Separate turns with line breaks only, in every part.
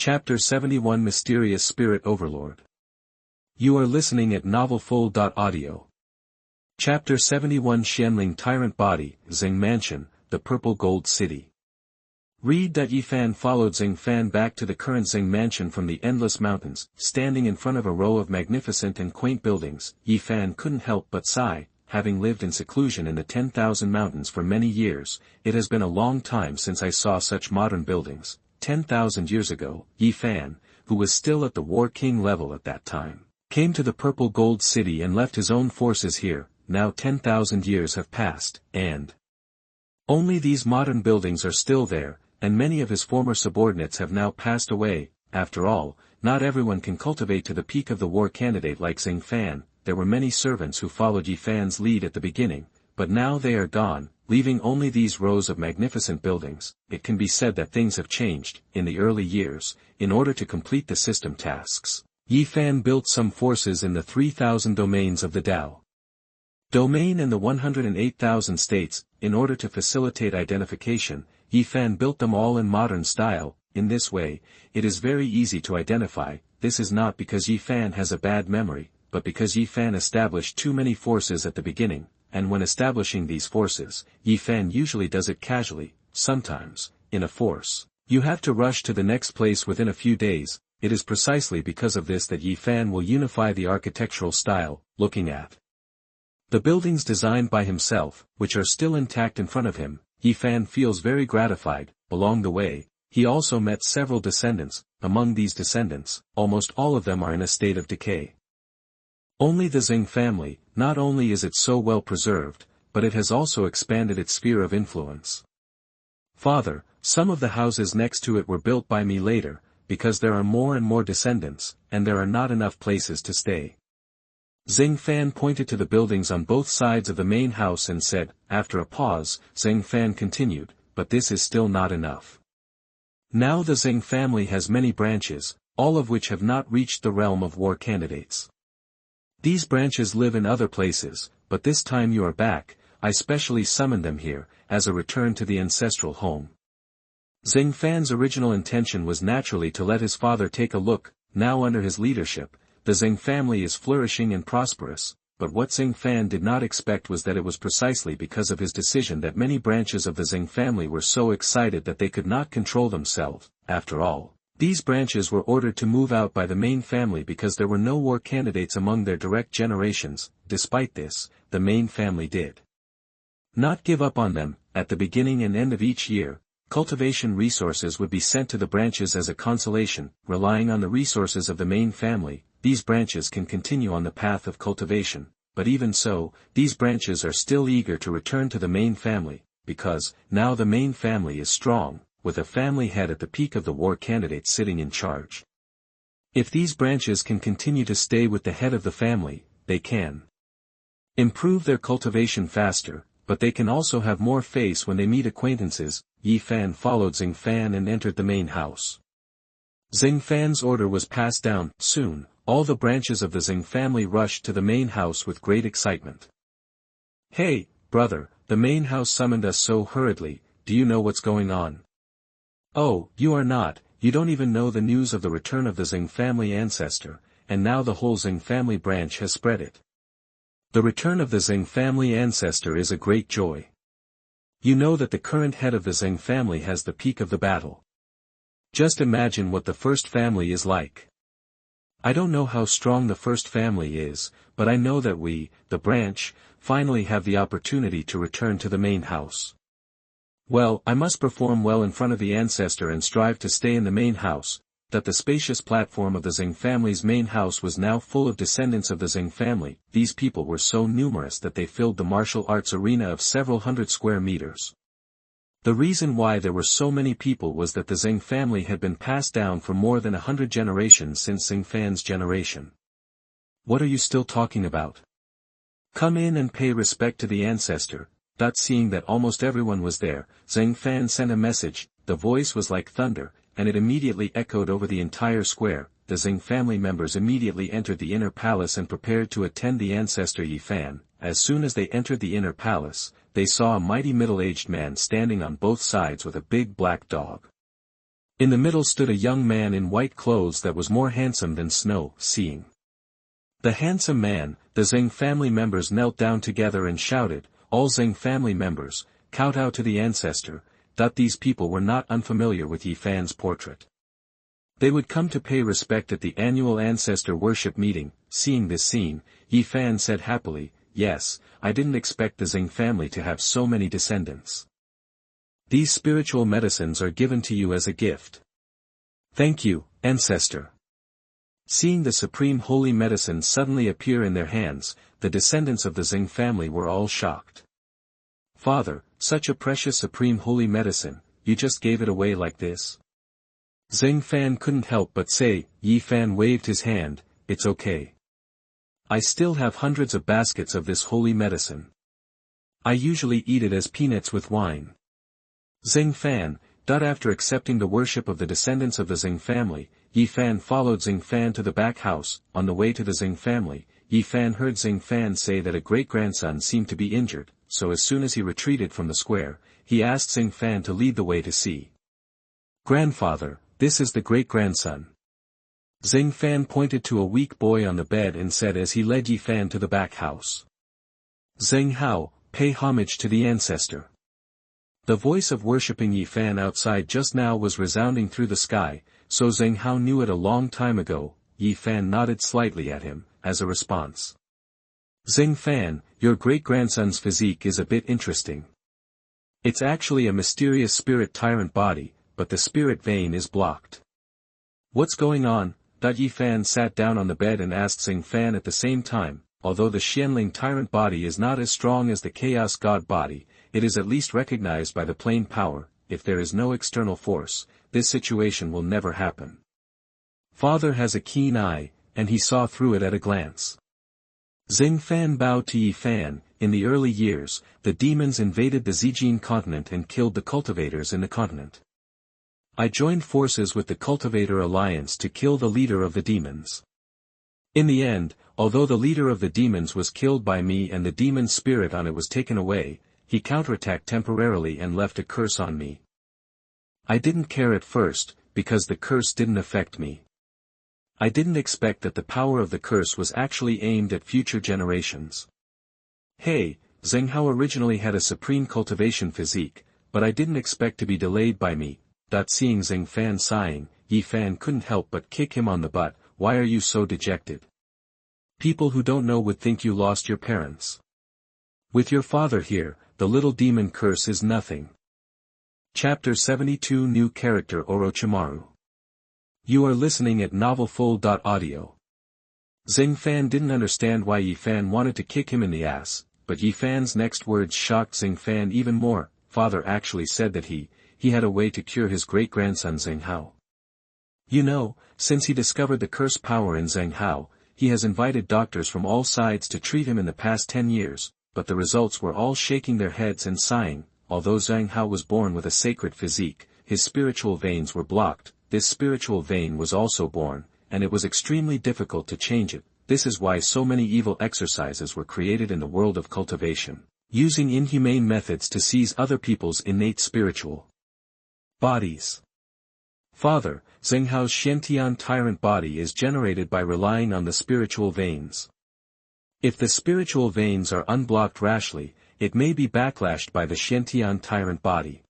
Chapter 71 Mysterious Spirit Overlord. You are listening at novelfull.audio. Chapter 71 Xianling Tyrant Body, Xing Mansion, the Purple Gold City. Read that Yifan followed Xingfan back to the current Xing Mansion from the endless mountains. Standing in front of a row of magnificent and quaint buildings, Yifan couldn't help but sigh. Having lived in seclusion in the 10,000 mountains for many years, it has been a long time since I saw such modern buildings. 10,000 years ago, Yifan, who was still at the War King level at that time, came to the Purple Gold City and left his own forces here. Now 10,000 years have passed, and only these modern buildings are still there, and many of his former subordinates have now passed away. After all, not everyone can cultivate to the peak of the war candidate like Xingfan. There were many servants who followed Yifan's lead at the beginning, but now they are gone, leaving only these rows of magnificent buildings. It can be said that things have changed. In the early years, in order to complete the system tasks, Yifan built some forces in the 3,000 domains of the Dao domain and the 108,000 states. In order to facilitate identification, Yifan built them all in modern style. In this way, it is very easy to identify. This is not because Yifan has a bad memory, but because Yifan established too many forces at the beginning, and when establishing these forces, Yifan usually does it casually. Sometimes, in a force, you have to rush to the next place within a few days. It is precisely because of this that Yifan will unify the architectural style. Looking at the buildings designed by himself, which are still intact in front of him, Yifan feels very gratified. Along the way, he also met several descendants. Among these descendants, almost all of them are in a state of decay. Only the Xing family, not only is it so well preserved, but it has also expanded its sphere of influence. Father, some of the houses next to it were built by me later, because there are more and more descendants, and there are not enough places to stay. Xingfan pointed to the buildings on both sides of the main house and said. After a pause, Xingfan continued, but this is still not enough. Now the Xing family has many branches, all of which have not reached the realm of war candidates. These branches live in other places, but this time you are back. I specially summoned them here, as a return to the ancestral home. Xingfan's original intention was naturally to let his father take a look. Now under his leadership, the Xing family is flourishing and prosperous, but what Xingfan did not expect was that it was precisely because of his decision that many branches of the Xing family were so excited that they could not control themselves. After all, these branches were ordered to move out by the main family because there were no war candidates among their direct generations. Despite this, the main family did not give up on them. At the beginning and end of each year, cultivation resources would be sent to the branches as a consolation. Relying on the resources of the main family, these branches can continue on the path of cultivation, but even so, these branches are still eager to return to the main family, because, now the main family is strong, with a family head at the peak of the war candidate sitting in charge. If these branches can continue to stay with the head of the family, they can improve their cultivation faster, but they can also have more face when they meet acquaintances. Yifan followed Xingfan and entered the main house. Xingfan's order was passed down. Soon, all the branches of the Xing family rushed to the main house with great excitement. Hey, brother, the main house summoned us so hurriedly. Do you know what's going on? Oh, you are not. You don't even know the news of the return of the Xing family ancestor, and now the whole Xing family branch has spread it. The return of the Xing family ancestor is a great joy. You know that the current head of the Xing family has the peak of the battle. Just imagine what the first family is like. I don't know how strong the first family is, but I know that we, the branch, finally have the opportunity to return to the main house. Well, I must perform well in front of the ancestor and strive to stay in the main house. That the spacious platform of the Xing family's main house was now full of descendants of the Xing family. These people were so numerous that they filled the martial arts arena of several hundred square meters. The reason why there were so many people was that the Xing family had been passed down for more than 100 generations since Xingfan's generation. What are you still talking about? Come in and pay respect to the ancestor. Seeing that almost everyone was there, Xingfan sent a message. The voice was like thunder, and it immediately echoed over the entire square. The Xing family members immediately entered the inner palace and prepared to attend the ancestor Yifan. As soon as they entered the inner palace, they saw a mighty middle-aged man standing on both sides with a big black dog. In the middle stood a young man in white clothes that was more handsome than snow. Seeing the handsome man, the Zheng family members knelt down together and shouted, "All Zheng family members, kowtow to the ancestor." These people were not unfamiliar with Yi Fan's portrait. They would come to pay respect at the annual ancestor worship meeting. Seeing this scene, Yi Fan said happily, "Yes, I didn't expect the Zheng family to have so many descendants. These spiritual medicines are given to you as a gift. Thank you, ancestor." Seeing the supreme holy medicine suddenly appear in their hands, the descendants of the Zheng family were all shocked. "Father, such a precious supreme holy medicine, you just gave it away like this?" Zheng Fan couldn't help but say. Yi Fan waved his hand, "It's okay. I still have hundreds of baskets of this holy medicine. I usually eat it as peanuts with wine." Zheng Fan. After accepting the worship of the descendants of the Zheng family, Yi Fan followed Zheng Fan to the back house. On the way to the Zheng family, Yi Fan heard Zheng Fan say that a great-grandson seemed to be injured, so as soon as he retreated from the square, he asked Zheng Fan to lead the way to see. "Grandfather, this is the great-grandson." Zheng Fan pointed to a weak boy on the bed and said as he led Yi Fan to the back house. "Zheng Hao, pay homage to the ancestor." The voice of worshipping Yi Fan outside just now was resounding through the sky, so Zheng Hao knew it a long time ago. Yi Fan nodded slightly at him, as a response. "Zheng Fan, your great-grandson's physique is a bit interesting. It's actually a mysterious spirit tyrant body, but the spirit vein is blocked. What's going on?" Yi Fan sat down on the bed and asked Zheng Fan at the same time. Although the Xianling tyrant body is not as strong as the chaos god body, it is at least recognized by the plane power. If there is no external force, this situation will never happen. Father has a keen eye, and he saw through it at a glance. Zheng Fan bowed to Yi Fan. In the early years, the demons invaded the Zijin continent and killed the cultivators in the continent. I joined forces with the Cultivator Alliance to kill the leader of the demons. In the end, although the leader of the demons was killed by me and the demon spirit on it was taken away, he counterattacked temporarily and left a curse on me. I didn't care at first, because the curse didn't affect me. I didn't expect that the power of the curse was actually aimed at future generations. Hey, Zheng Hao originally had a supreme cultivation physique, but I didn't expect to be delayed by me. Seeing Zheng Fan sighing, Yi Fan couldn't help but kick him on the butt. "Why are you so dejected? People who don't know would think you lost your parents. With your father here, the little demon curse is nothing." Chapter 72 New Character Orochimaru. You are listening at novelfull.audio. Zheng Fan didn't understand why Yi Fan wanted to kick him in the ass, but Yi Fan's next words shocked Zheng Fan even more. Father actually said that he had a way to cure his great-grandson Zheng Hao. You know, since he discovered the curse power in Zheng Hao, he has invited doctors from all sides to treat him in the past 10 years, but the results were all shaking their heads and sighing. Although Zheng Hao was born with a sacred physique, his spiritual veins were blocked. This spiritual vein was also born, and it was extremely difficult to change it. This is why so many evil exercises were created in the world of cultivation, using inhumane methods to seize other people's innate spiritual bodies. Father, Zheng Hao's Xiantian tyrant body is generated by relying on the spiritual veins. If the spiritual veins are unblocked rashly, it may be backlashed by the Xiantian tyrant body.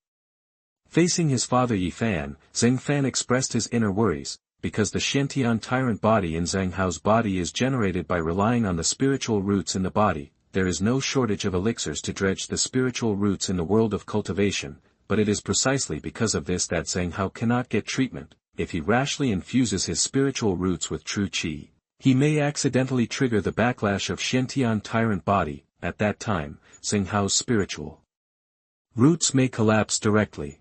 Facing his father Yi Fan, Zheng Fan expressed his inner worries, because the Xiantian tyrant body in Zheng Hao's body is generated by relying on the spiritual roots in the body. There is no shortage of elixirs to dredge the spiritual roots in the world of cultivation, but it is precisely because of this that Zheng Hao cannot get treatment. If he rashly infuses his spiritual roots with true qi, he may accidentally trigger the backlash of Xiantian tyrant body. At that time, Zheng Hao's spiritual roots may collapse directly.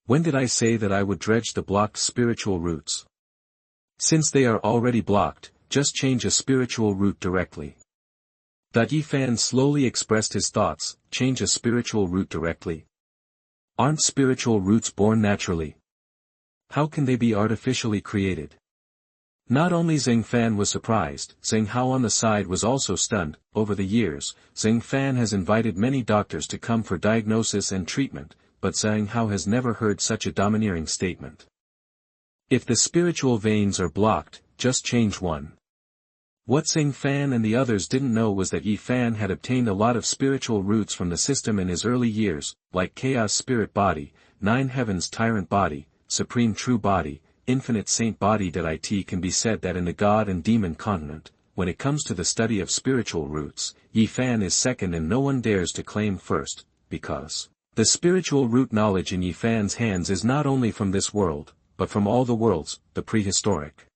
When did I say that I would dredge the blocked spiritual roots? Since they are already blocked, just change a spiritual root directly. Yi Fan slowly expressed his thoughts. Change a spiritual root directly? Aren't spiritual roots born naturally? How can they be artificially created? Not only Zheng Fan was surprised, Zheng Hao on the side was also stunned. Over the years, Zheng Fan has invited many doctors to come for diagnosis and treatment, but Zheng Hao has never heard such a domineering statement. If the spiritual veins are blocked, just change one. What Xuanhuan and the others didn't know was that Fan had obtained a lot of spiritual roots from the system in his early years, like Chaos Spirit Body, Nine Heavens Tyrant Body, Supreme True Body, Infinite Saint Body. It can be said that in the God and Demon continent, when it comes to the study of spiritual roots, Fan is second and no one dares to claim first, because the spiritual root knowledge in Fan's hands is not only from this world, but from all the worlds, the prehistoric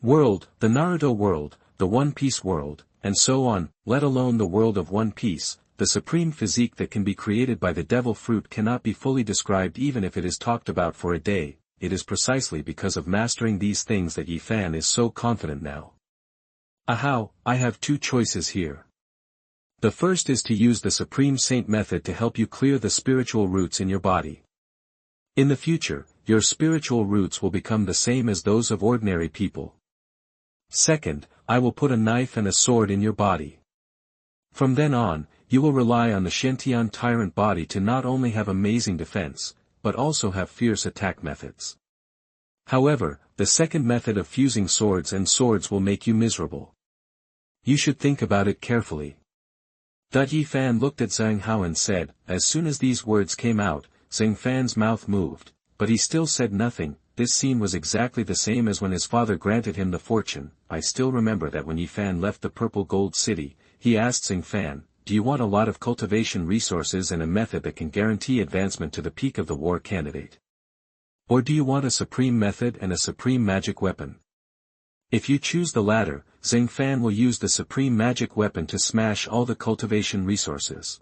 world, the Naruto world, the One Piece world, and so on, let alone the world of One Piece. The supreme physique that can be created by the devil fruit cannot be fully described even if it is talked about for a day. It is precisely because of mastering these things that Fan is so confident now. Ahow, I have two choices here. The first is to use the Supreme Saint method to help you clear the spiritual roots in your body. In the future, your spiritual roots will become the same as those of ordinary people. Second, I will put a knife and a sword in your body. From then on, you will rely on the Shentian Tyrant Body to not only have amazing defense, but also have fierce attack methods. However, the second method of fusing swords and swords will make you miserable. You should think about it carefully. Fan looked at Xuanhuan and said, as soon as these words came out, Xuanhuan's mouth moved, but he still said nothing. This scene was exactly the same as when his father granted him the fortune. I still remember that when Fan left the Purple Gold City, he asked Xuanhuan, do you want a lot of cultivation resources and a method that can guarantee advancement to the peak of the war candidate? Or do you want a supreme method and a supreme magic weapon? If you choose the latter, Xuanhuan will use the supreme magic weapon to smash all the cultivation resources.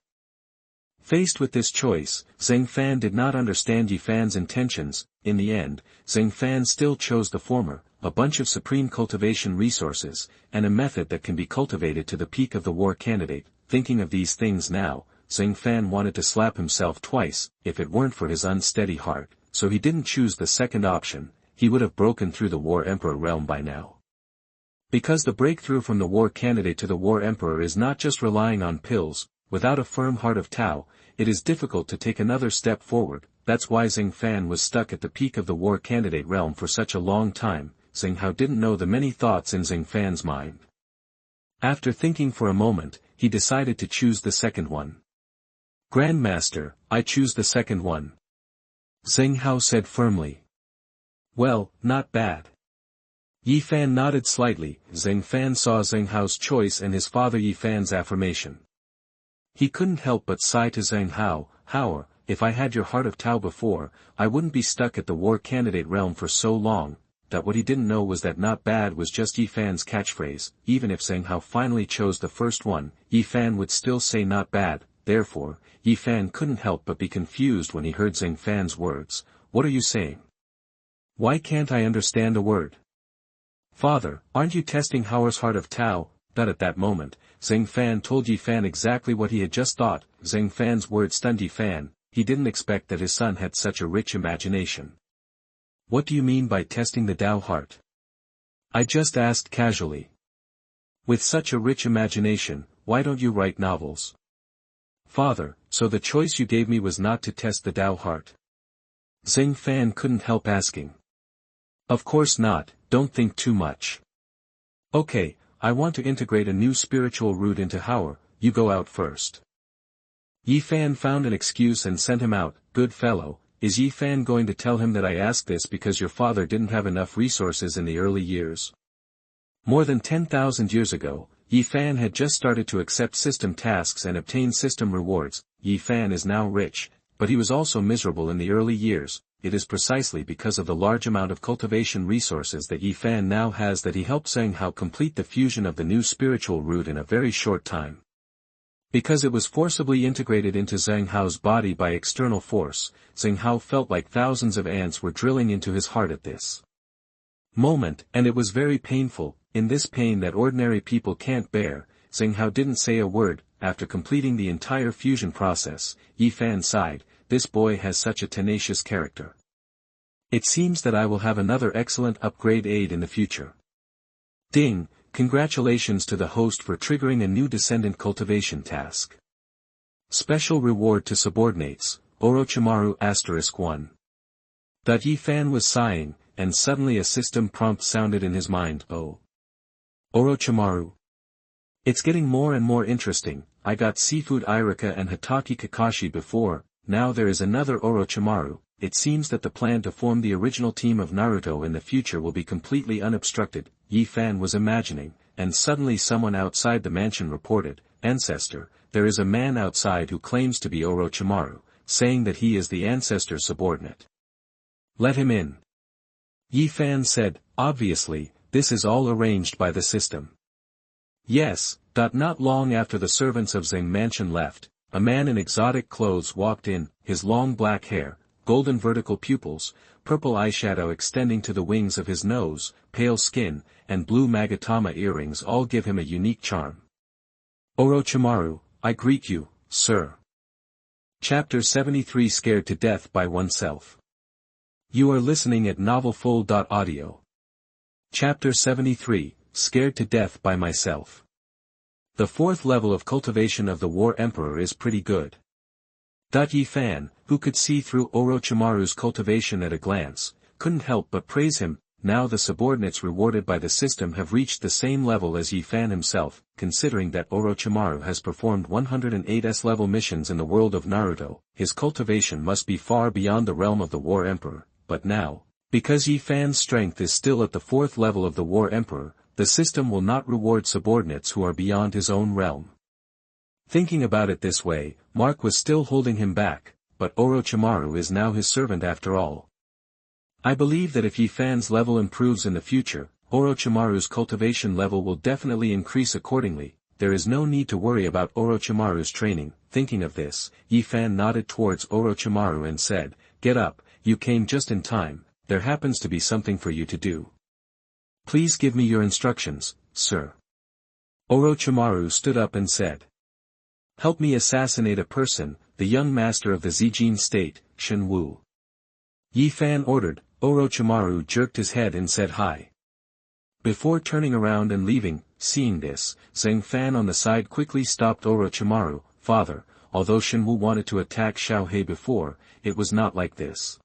Faced with this choice, Xuanhuan did not understand Fan's intentions. In the end, Xuanhuan still chose the former, a bunch of supreme cultivation resources, and a method that can be cultivated to the peak of the war candidate. Thinking of these things now, Xuanhuan wanted to slap himself twice. If it weren't for his unsteady heart, so he didn't choose the second option, he would have broken through the War Emperor realm by now. Because the breakthrough from the War Candidate to the War Emperor is not just relying on pills. Without a firm heart of Tao, it is difficult to take another step forward. That's why Xuanhuan was stuck at the peak of the War Candidate realm for such a long time. Xuanhuan didn't know the many thoughts in Xuanhuan's mind. After thinking for a moment, he decided to choose the second one. Grandmaster, I choose the second one. Xuanhuan said firmly. Well, not bad. Fan nodded slightly. Xuanhuan saw Xuanhuan's choice and his father Fan's affirmation. He couldn't help but sigh to Xuanhuan, how, if I had your heart of Tao before, I wouldn't be stuck at the war candidate realm for so long. That what he didn't know was that not bad was just Fan's catchphrase. Even if Xuanhuan finally chose the first one, Fan would still say not bad. Therefore, Fan couldn't help but be confused when he heard Xuanhuan's words. What are you saying? Why can't I understand a word? Father, aren't you testing Hauer's heart of Tao? But at that moment, Xuanhuan told Fan exactly what he had just thought. Xuanhuan's words stunned Fan. He didn't expect that his son had such a rich imagination. What do you mean by testing the Tao heart? I just asked casually. With such a rich imagination, why don't you write novels? Father, so the choice you gave me was not to test the Tao heart? Xuanhuan couldn't help asking. Of course not, don't think too much. Okay, I want to integrate a new spiritual root into Hauer, you go out first. Fan found an excuse and sent him out. Good fellow, is Fan going to tell him that I asked this because your father didn't have enough resources in the early years? More than 10,000 years ago, Fan had just started to accept system tasks and obtain system rewards. Fan is now rich, but he was also miserable in the early years. It is precisely because of the large amount of cultivation resources that Fan now has that he helped Xuanhuan complete the fusion of the new spiritual root in a very short time. Because it was forcibly integrated into Xuanhuan's body by external force, Xuanhuan felt like thousands of ants were drilling into his heart at this moment, and it was very painful. In this pain that ordinary people can't bear, Xuanhuan didn't say a word. After completing the entire fusion process, Fan sighed. This boy has such a tenacious character. It seems that I will have another excellent upgrade aid in the future. Ding, congratulations to the host for triggering a new descendant cultivation task. Special reward to subordinates, Orochimaru *1. Fan was sighing. and suddenly a system prompt sounded in his mind. Oh. Orochimaru. It's getting more and more interesting. I got Seafood Irika and Hataki Kakashi before, now there is another Orochimaru. It seems that the plan to form the original team of Naruto in the future will be completely unobstructed, Yi Fan was imagining, and suddenly someone outside the mansion reported, Ancestor, there is a man outside who claims to be Orochimaru, saying that he is the Ancestor subordinate. Let him in. Yi Fan said, obviously, this is all arranged by the system. Yes. Not long after the servants of Zeng Mansion left, a man in exotic clothes walked in, his long black hair, golden vertical pupils, purple eyeshadow extending to the wings of his nose, pale skin, and blue Magatama earrings all give him a unique charm. Orochimaru, I greet you, sir. Chapter 73 Scared to Death by Oneself. You are listening at novelfull.audio. Chapter 73, Scared to Death by Myself. The fourth level of cultivation of the War Emperor is pretty good. Yi Fan, who could see through Orochimaru's cultivation at a glance, couldn't help but praise him. Now the subordinates rewarded by the system have reached the same level as Yi Fan himself, considering that Orochimaru has performed 108 S-level missions in the world of Naruto, his cultivation must be far beyond the realm of the War Emperor, but now, because Yi Fan's strength is still at the fourth level of the War Emperor, the system will not reward subordinates who are beyond his own realm. Thinking about it this way, Mark was still holding him back, but Orochimaru is now his servant after all. I believe that if Yi Fan's level improves in the future, Orochimaru's cultivation level will definitely increase accordingly. There is no need to worry about Orochimaru's training. Thinking of this, Yi Fan nodded towards Orochimaru and said, Get up, you came just in time, there happens to be something for you to do. Please give me your instructions, sir. Orochimaru stood up and said. Help me assassinate a person, the young master of the Zijin state, Xuanhuan. Yi Fan ordered. Orochimaru jerked his head and said hi. Before turning around and leaving, seeing this, Zeng Fan on the side quickly stopped Orochimaru. Father, although Xuanhuan wanted to attack Xiaohei before, it was not like this.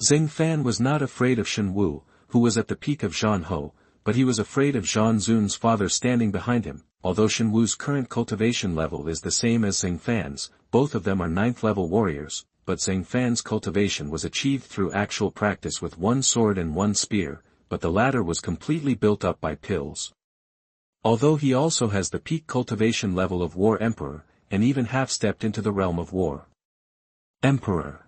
Zeng Fan was not afraid of Xuanhuan, who was at the peak of Xuanhou, but he was afraid of Zhang Zun's father standing behind him. Although Xuanhuan's current cultivation level is the same as Zeng Fan's, both of them are 9th level warriors, but Zeng Fan's cultivation was achieved through actual practice with one sword and one spear, but the latter was completely built up by pills. Although he also has the peak cultivation level of War Emperor, and even half-stepped into the realm of War Emperor.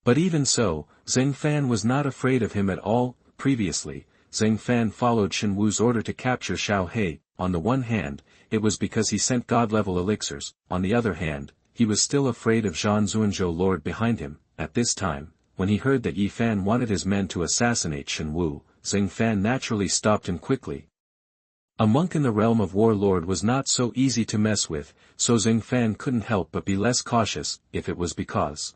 But even so, Zeng Fan was not afraid of him at all. Previously, Zeng Fan followed Xuanhuan's order to capture Xiaohei. On the one hand, it was because he sent god-level elixirs, on the other hand, he was still afraid of Zhang Zunzhou Lord behind him. At this time, when he heard that Yi Fan wanted his men to assassinate Xuanhuan, Zeng Fan naturally stopped him quickly. A monk in the realm of Warlord was not so easy to mess with, so Zeng Fan couldn't help but be less cautious, if it was because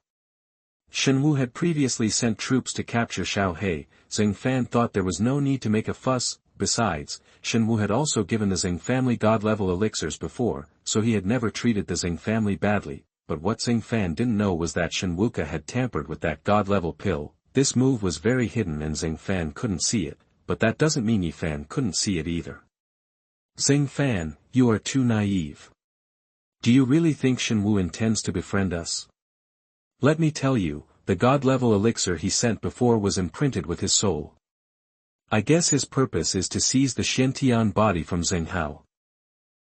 Xuanhuan had previously sent troops to capture Xiaohei. Zeng Fan thought there was no need to make a fuss. Besides, Xuanhuan had also given the Zeng family god-level elixirs before, so he had never treated the Zeng family badly, but what Zeng Fan didn't know was that Xuanhuan had tampered with that god-level pill. This move was very hidden and Zeng Fan couldn't see it, but that doesn't mean Yi Fan couldn't see it either. Zeng Fan, you are too naive. Do you really think Xuanhuan intends to befriend us? Let me tell you, the god-level elixir he sent before was imprinted with his soul. I guess his purpose is to seize the Shintian body from Zheng Hao.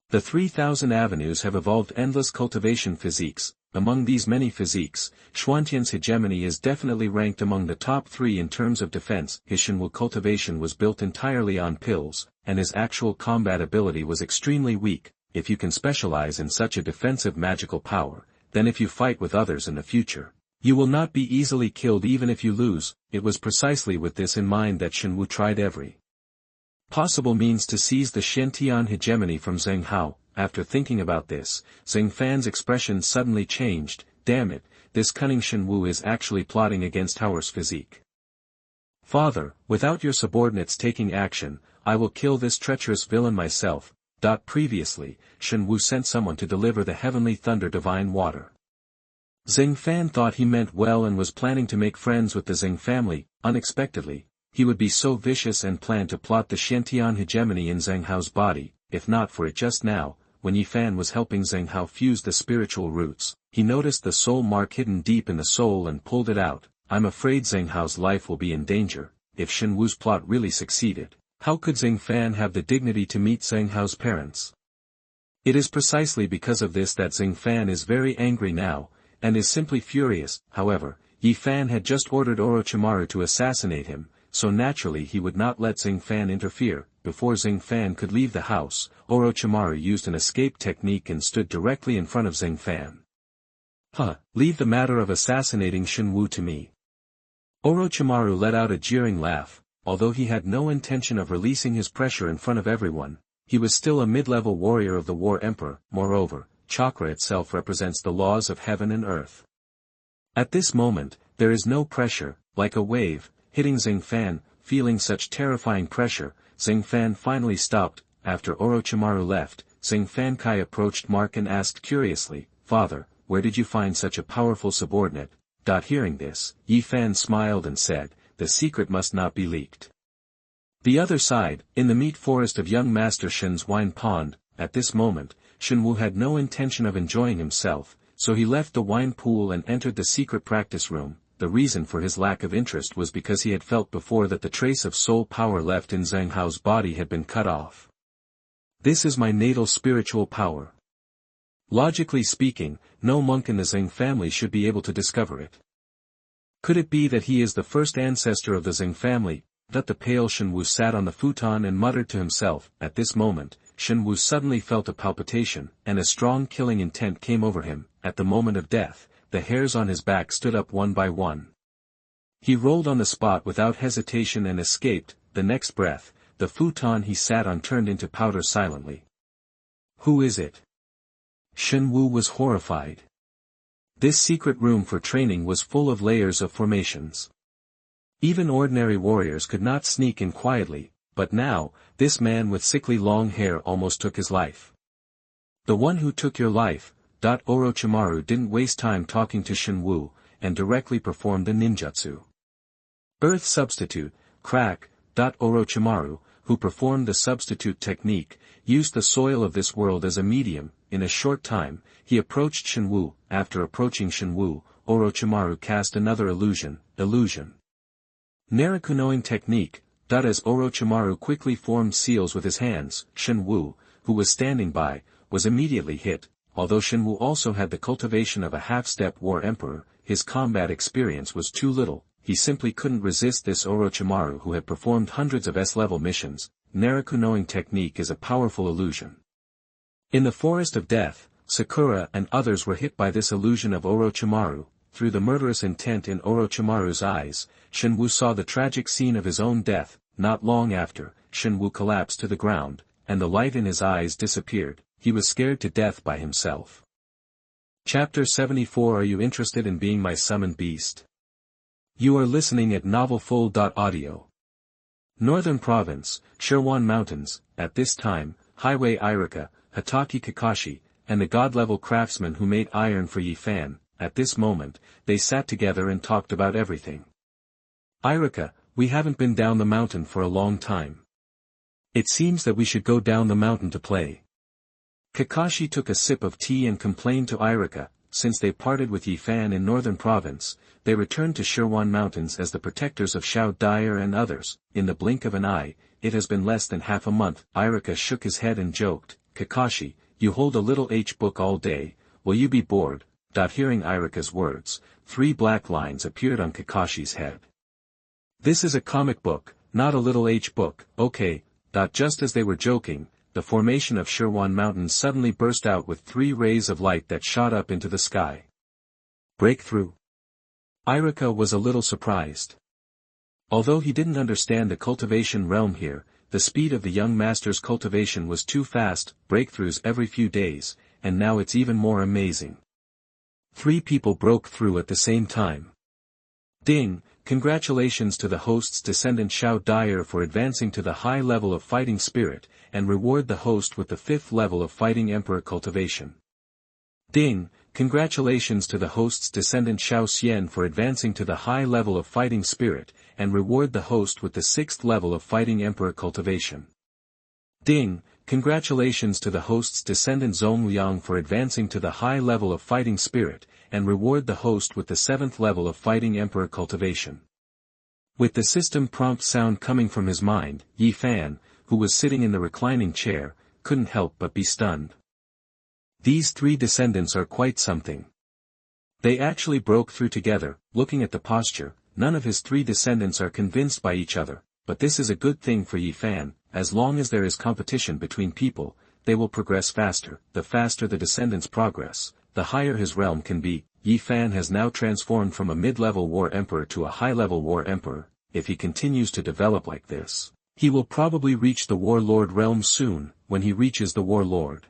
The 3000 avenues have evolved endless cultivation physiques. Among these many physiques, Xuantian's hegemony is definitely ranked among the top 3 in terms of defense. His Xuanhuan cultivation was built entirely on pills, and his actual combat ability was extremely weak. If you can specialize in such a defensive magical power, then if you fight with others in the future, you will not be easily killed even if you lose. It was precisely with this in mind that Xuanhuan tried every possible means to seize the Shintian hegemony from Zheng Hao. After thinking about this, Zeng Fan's expression suddenly changed. Damn it, this cunning Xuanhuan is actually plotting against Hao's physique. Father, without your subordinates taking action, I will kill this treacherous villain myself. Previously, Xuanhuan sent someone to deliver the heavenly thunder divine water. Xing Fan thought he meant well and was planning to make friends with the Xing family. Unexpectedly, he would be so vicious and planned to plot the Xiantian hegemony in Zheng Hao's body. If not for it just now, when Yi Fan was helping Zheng Hao fuse the spiritual roots, he noticed the soul mark hidden deep in the soul and pulled it out. I'm afraid Zheng Hao's life will be in danger. If Shen Wu's plot really succeeded, how could Xing Fan have the dignity to meet Zheng Hao's parents? It is precisely because of this that Xing Fan is very angry now, and is simply furious. However, Yi Fan had just ordered Orochimaru to assassinate him, so naturally he would not let Xing Fan interfere. Before Xing Fan could leave the house, Orochimaru used an escape technique and stood directly in front of Xing Fan. Leave the matter of assassinating Shen Wu to me. Orochimaru let out a jeering laugh. Although he had no intention of releasing his pressure in front of everyone, he was still a mid-level warrior of the War Emperor. Moreover, chakra itself represents the laws of heaven and earth. At this moment, there is no pressure, like a wave, hitting Xing Fan. Feeling such terrifying pressure, Xing Fan finally stopped. After Orochimaru left, Xing Fan Kai approached Mark and asked curiously, "Father, where did you find such a powerful subordinate?" Hearing this, Yi Fan smiled and said, "The secret must not be leaked." The other side, in the meat forest of young Master Shen's wine pond, at this moment, Shen Wu had no intention of enjoying himself, so he left the wine pool and entered the secret practice room. The reason for his lack of interest was because he had felt before that the trace of soul power left in Zheng Hao's body had been cut off. This is my natal spiritual power. Logically speaking, no monk in the Xing family should be able to discover it. Could it be that he is the first ancestor of the Xing family? The pale Shen Wu sat on the futon and muttered to himself. At this moment, Shen Wu suddenly felt a palpitation, and a strong killing intent came over him. At the moment of death, the hairs on his back stood up one by one. He rolled on the spot without hesitation and escaped. The next breath, the futon he sat on turned into powder silently. Who is it? Shen Wu was horrified. This secret room for training was full of layers of formations. Even ordinary warriors could not sneak in quietly, but now, this man with sickly long hair almost took his life. The one who took your life. Orochimaru didn't waste time talking to Shen Wu, and directly performed the ninjutsu. Earth substitute, crack. Orochimaru, who performed the substitute technique, used the soil of this world as a medium. In a short time, he approached Shen Wu. After approaching Shen Wu, Orochimaru cast another illusion. Narakunoing technique. As Orochimaru quickly formed seals with his hands, Shen Wu, who was standing by, was immediately hit. Although Shen Wu also had the cultivation of a half-step war emperor, his combat experience was too little. He simply couldn't resist this Orochimaru who had performed hundreds of S-level missions. Narakunoing technique is a powerful illusion. In the Forest of Death, Sakura and others were hit by this illusion of Orochimaru. Through the murderous intent in Orochimaru's eyes, Shen Wu saw the tragic scene of his own death. Not long after, Shen Wu collapsed to the ground, and the light in his eyes disappeared. He was scared to death by himself. Chapter 74. Are you interested in being my summoned beast? You are listening at novelfull.audio. Northern Province, Xuanhuan Mountains. At this time, Highway Irika, Hataki Kakashi, and the god-level craftsman who made iron for Yi Fan. At this moment, they sat together and talked about everything. Irika, we haven't been down the mountain for a long time. It seems that we should go down the mountain to play. Kakashi took a sip of tea and complained to Irika. Since they parted with Yi Fan in Northern Province, they returned to Xuanhuan Mountains as the protectors of Xiao Dyer and others. In the blink of an eye, it has been less than half a month. Irika shook his head and joked, Kakashi, you hold a little H-book all day, will you be bored? Hearing Irika's words, 3 black lines appeared on Kakashi's head. This is a comic book, not a little H-book, okay. Just as they were joking, the formation of Xuanhuan Mountains suddenly burst out with 3 rays of light that shot up into the sky. Breakthrough. Irika was a little surprised. Although he didn't understand the cultivation realm here, the speed of the young master's cultivation was too fast, breakthroughs every few days, and now it's even more amazing. 3 people broke through at the same time. Ding! Congratulations to the host's descendant Xiao Dyer for advancing to the high level of fighting spirit, and reward the host with the 5th level of fighting emperor cultivation. Ding! congratulations to the host's descendant Xiao Xian for advancing to the high level of Fighting Spirit, and reward the host with the 6th level of Fighting Emperor Cultivation. Ding, congratulations to the host's descendant Zhong Liang for advancing to the high level of Fighting Spirit, and reward the host with the 7th level of Fighting Emperor Cultivation. With the system prompt sound coming from his mind, Yi Fan, who was sitting in the reclining chair, couldn't help but be stunned. These 3 descendants are quite something. They actually broke through together. Looking at the posture, none of his 3 descendants are convinced by each other, but this is a good thing for Yi Fan. As long as there is competition between people, they will progress faster. The faster the descendants progress, the higher his realm can be. Yi Fan has now transformed from a mid-level war emperor to a high-level war emperor. If he continues to develop like this, he will probably reach the Warlord realm soon. When he reaches the Warlord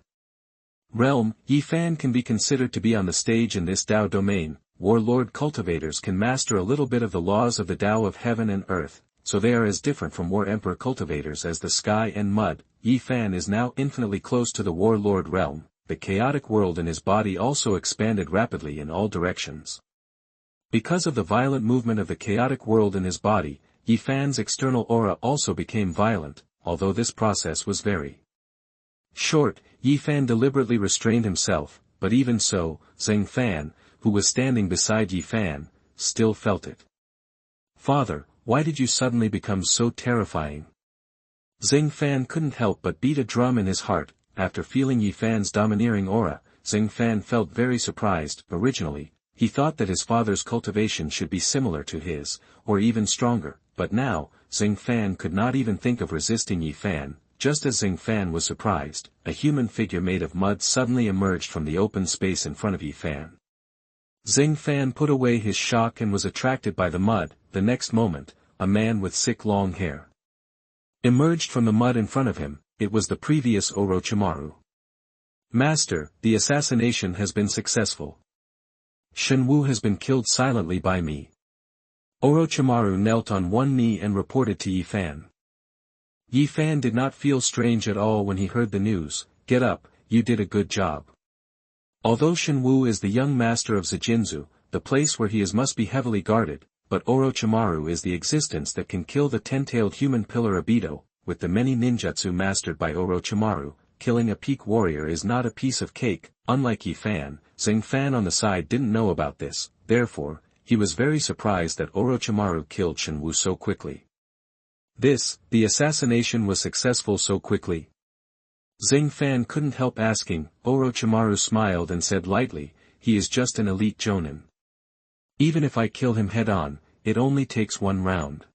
realm, Yi Fan can be considered to be on the stage in this Dao domain. Warlord cultivators can master a little bit of the laws of the Dao of heaven and earth, so they are as different from War Emperor cultivators as the sky and mud. Yi Fan is now infinitely close to the Warlord realm. The chaotic world in his body also expanded rapidly in all directions. Because of the violent movement of the chaotic world in his body, Yi Fan's external aura also became violent, although this process was very short. Yi Fan deliberately restrained himself, but even so, Zheng Fan, who was standing beside Yi Fan, still felt it. "Father, why did you suddenly become so terrifying?" Zheng Fan couldn't help but beat a drum in his heart. After feeling Yi Fan's domineering aura, Zheng Fan felt very surprised. Originally, he thought that his father's cultivation should be similar to his, or even stronger, but now, Zheng Fan could not even think of resisting Yi Fan. Just as Zheng Fan was surprised, a human figure made of mud suddenly emerged from the open space in front of Yi Fan. Zheng Fan put away his shock and was attracted by the mud. The next moment, a man with sick long hair emerged from the mud in front of him. It was the previous Orochimaru. "Master, the assassination has been successful. Xuanhuan has been killed silently by me." Orochimaru knelt on one knee and reported to Yi Fan. Yi Fan did not feel strange at all when he heard the news. "Get up, you did a good job." Although Xuanhuan is the young master of Zijinzu, the place where he is must be heavily guarded, but Orochimaru is the existence that can kill the 10-tailed human pillar Obito. With the many ninjutsu mastered by Orochimaru, killing a peak warrior is not a piece of cake. Unlike Yi Fan, Zheng Fan on the side didn't know about this, therefore, he was very surprised that Orochimaru killed Xuanhuan so quickly. The assassination was successful so quickly? Zheng Fan couldn't help asking. Orochimaru smiled and said lightly, "He is just an elite jonin. Even if I kill him head-on, it only takes 1 round.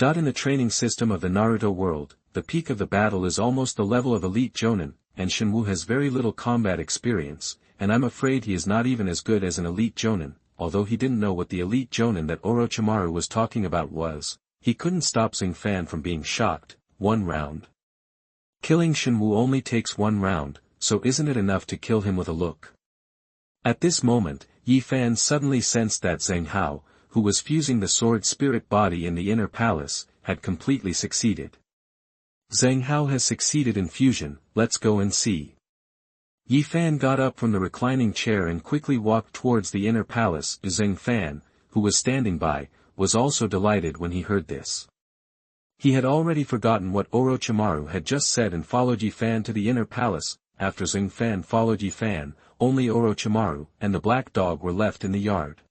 In the training system of the Naruto world, the peak of the battle is almost the level of elite jonin, and Xuanhuan has very little combat experience, and I'm afraid he is not even as good as an elite jonin." Although he didn't know what the elite jonin that Orochimaru was talking about was, he couldn't stop Zheng Fan from being shocked. 1 round. Killing Xuanhuan only takes 1 round, so isn't it enough to kill him with a look? At this moment, Yi Fan suddenly sensed that Zheng Hao, who was fusing the sword spirit body in the inner palace, had completely succeeded. "Zheng Hao has succeeded in fusion, let's go and see." Yi Fan got up from the reclining chair and quickly walked towards the inner palace. Zheng Fan, who was standing by, was also delighted when he heard this. He had already forgotten what Orochimaru had just said and followed Yi Fan to the inner palace. After Zheng Fan followed Yi Fan, only Orochimaru and the black dog were left in the yard.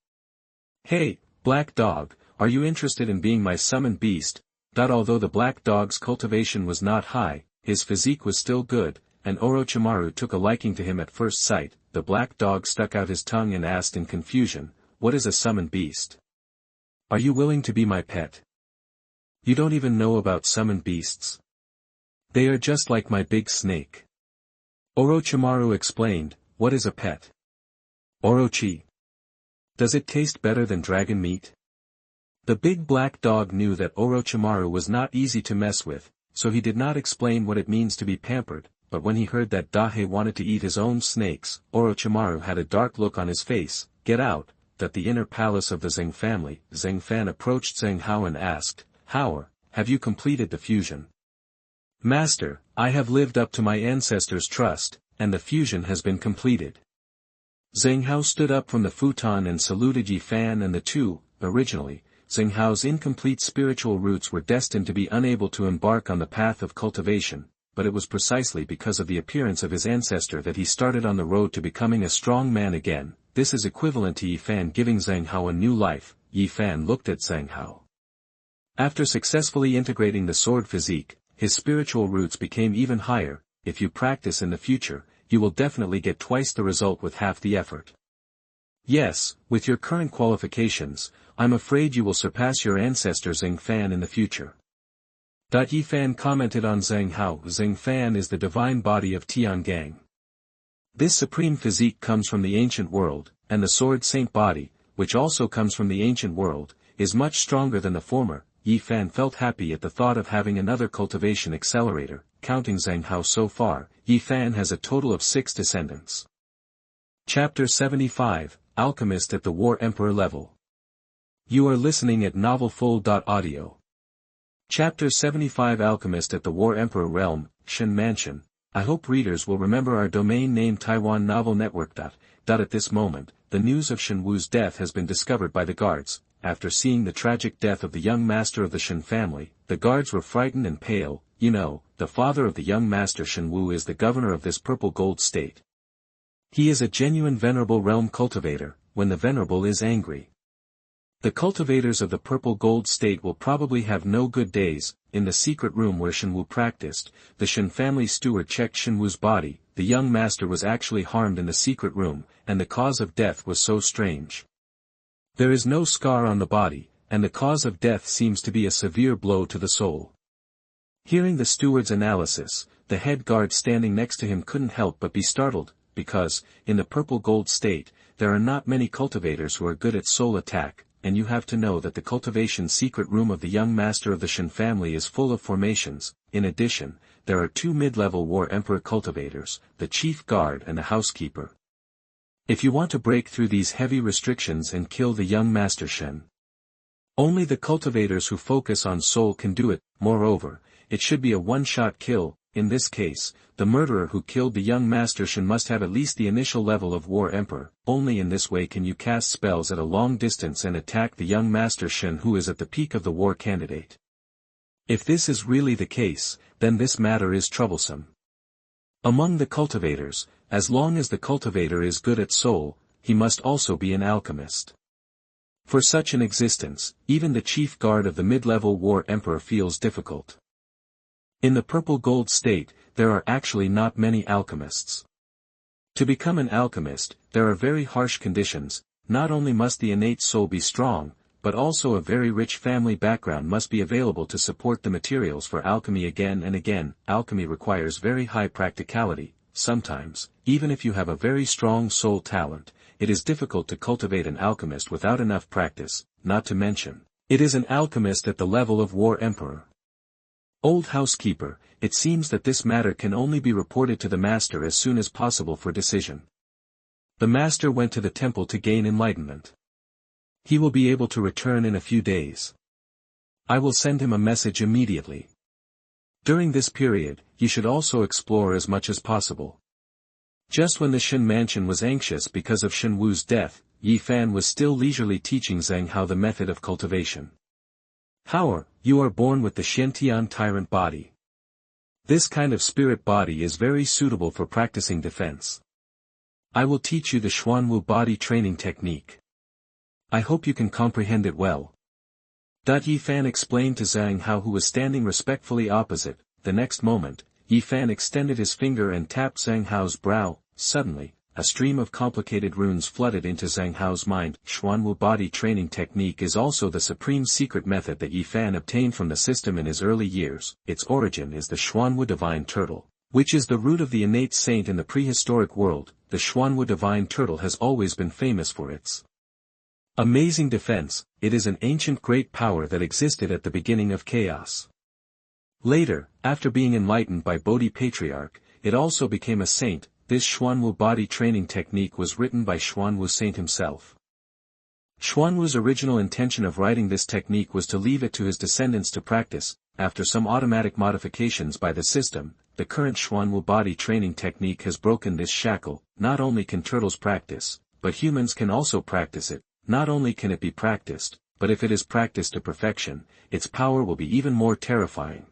"Hey, black dog, are you interested in being my summoned beast?" Although the black dog's cultivation was not high, his physique was still good, and Orochimaru took a liking to him at first sight. The black dog stuck out his tongue and asked in confusion, "What is a summoned beast? Are you willing to be my pet?" "You don't even know about summoned beasts. They are just like my big snake." Orochimaru explained. "What is a pet?" "Orochi. Does it taste better than dragon meat?" The big black dog knew that Orochimaru was not easy to mess with, so he did not explain what it means to be pampered, but when he heard that Dahei wanted to eat his own snakes, Orochimaru had a dark look on his face. "Get out." At the inner palace of the Zheng family, Zheng Fan approached Zheng Hao and asked, "How, have you completed the fusion?" "Master, I have lived up to my ancestors' trust, and the fusion has been completed." Zheng Hao stood up from the futon and saluted Yi Fan and the two. Originally, Zheng Hao's incomplete spiritual roots were destined to be unable to embark on the path of cultivation, but it was precisely because of the appearance of his ancestor that he started on the road to becoming a strong man again. This is equivalent to Yi Fan giving Zheng Hao a new life. Yi Fan looked at Zheng Hao. After successfully integrating the sword physique, his spiritual roots became even higher. If you practice in the future, you will definitely get twice the result with half the effort. Yes, with your current qualifications, I'm afraid you will surpass your ancestor Zheng Fan in the future. Yi Fan commented on Zheng Hao. Zheng Fan is the divine body of Tiangang. This supreme physique comes from the ancient world, and the sword saint body, which also comes from the ancient world, is much stronger than the former. Yi Fan felt happy at the thought of having another cultivation accelerator. Counting Zheng Hao so far, Yi Fan has a total of 6 descendants. Chapter 75, Alchemist at the War Emperor level. You are listening at novelfull.audio. Chapter 75 Alchemist at the War Emperor realm, Shen Mansion. I hope readers will remember our domain name Taiwan Novel Network. At this moment, the news of Shen Wu's death has been discovered by the guards. After seeing the tragic death of the young master of the Shen family, the guards were frightened and pale. You know, the father of the young master Shen Wu is the governor of this purple gold state. He is a genuine Venerable realm cultivator, when the Venerable is angry. The cultivators of the purple gold state will probably have no good days. In the secret room where Shen Wu practiced, the Shen family steward checked Shen Wu's body. The young master was actually harmed in the secret room, and the cause of death was so strange. There is no scar on the body, and the cause of death seems to be a severe blow to the soul. Hearing the steward's analysis, the head guard standing next to him couldn't help but be startled, because, in the purple gold state, there are not many cultivators who are good at soul attack, and you have to know that the cultivation secret room of the young master of the Shen family is full of formations. In addition, there are 2 mid-level war emperor cultivators, the chief guard and the housekeeper. If you want to break through these heavy restrictions and kill the young master Shen, only the cultivators who focus on soul can do it. Moreover, it should be a one-shot kill. In this case, the murderer who killed the young master Shen must have at least the initial level of War Emperor. Only in this way can you cast spells at a long distance and attack the young master Shen who is at the peak of the war candidate. If this is really the case, then this matter is troublesome. Among the cultivators, as long as the cultivator is good at soul, he must also be an alchemist. For such an existence, even the chief guard of the mid-level War Emperor feels difficult. In the purple gold state, there are actually not many alchemists. To become an alchemist, there are very harsh conditions. Not only must the innate soul be strong, but also a very rich family background must be available to support the materials for alchemy. Again and again, alchemy requires very high practicality. Sometimes, even if you have a very strong soul talent, it is difficult to cultivate an alchemist without enough practice, not to mention, it is an alchemist at the level of War Emperor. Old housekeeper, it seems that this matter can only be reported to the master as soon as possible for decision. The master went to the temple to gain enlightenment. He will be able to return in a few days. I will send him a message immediately. During this period, you should also explore as much as possible. Just when the Shen mansion was anxious because of Shen Wu's death, Yi Fan was still leisurely teaching Zheng Hao the method of cultivation. Hao, you are born with the Shen-Tian tyrant body. This kind of spirit body is very suitable for practicing defense. I will teach you the Xuanhuan body training technique. I hope you can comprehend it well. Yi Fan explained to Zheng Hao, who was standing respectfully opposite. The next moment, Yi Fan extended his finger and tapped Zheng Hao's brow. Suddenly, a stream of complicated runes flooded into Zheng Hao's mind. Xuanhuan body training technique is also the supreme secret method that Yi Fan obtained from the system in his early years. Its origin is the Xuanhuan divine turtle, which is the root of the innate saint in the prehistoric world. The Xuanhuan divine turtle has always been famous for its amazing defense. It is an ancient great power that existed at the beginning of chaos. Later, after being enlightened by Bodhi Patriarch, it also became a saint. This Xuanhuan body training technique was written by Xuanhuan Saint himself. Xuanhu's original intention of writing this technique was to leave it to his descendants to practice, after some automatic modifications by the system, the current Xuanhuan body training technique has broken this shackle. Not only can turtles practice, but humans can also practice it. Not only can it be practiced, but if it is practiced to perfection, its power will be even more terrifying.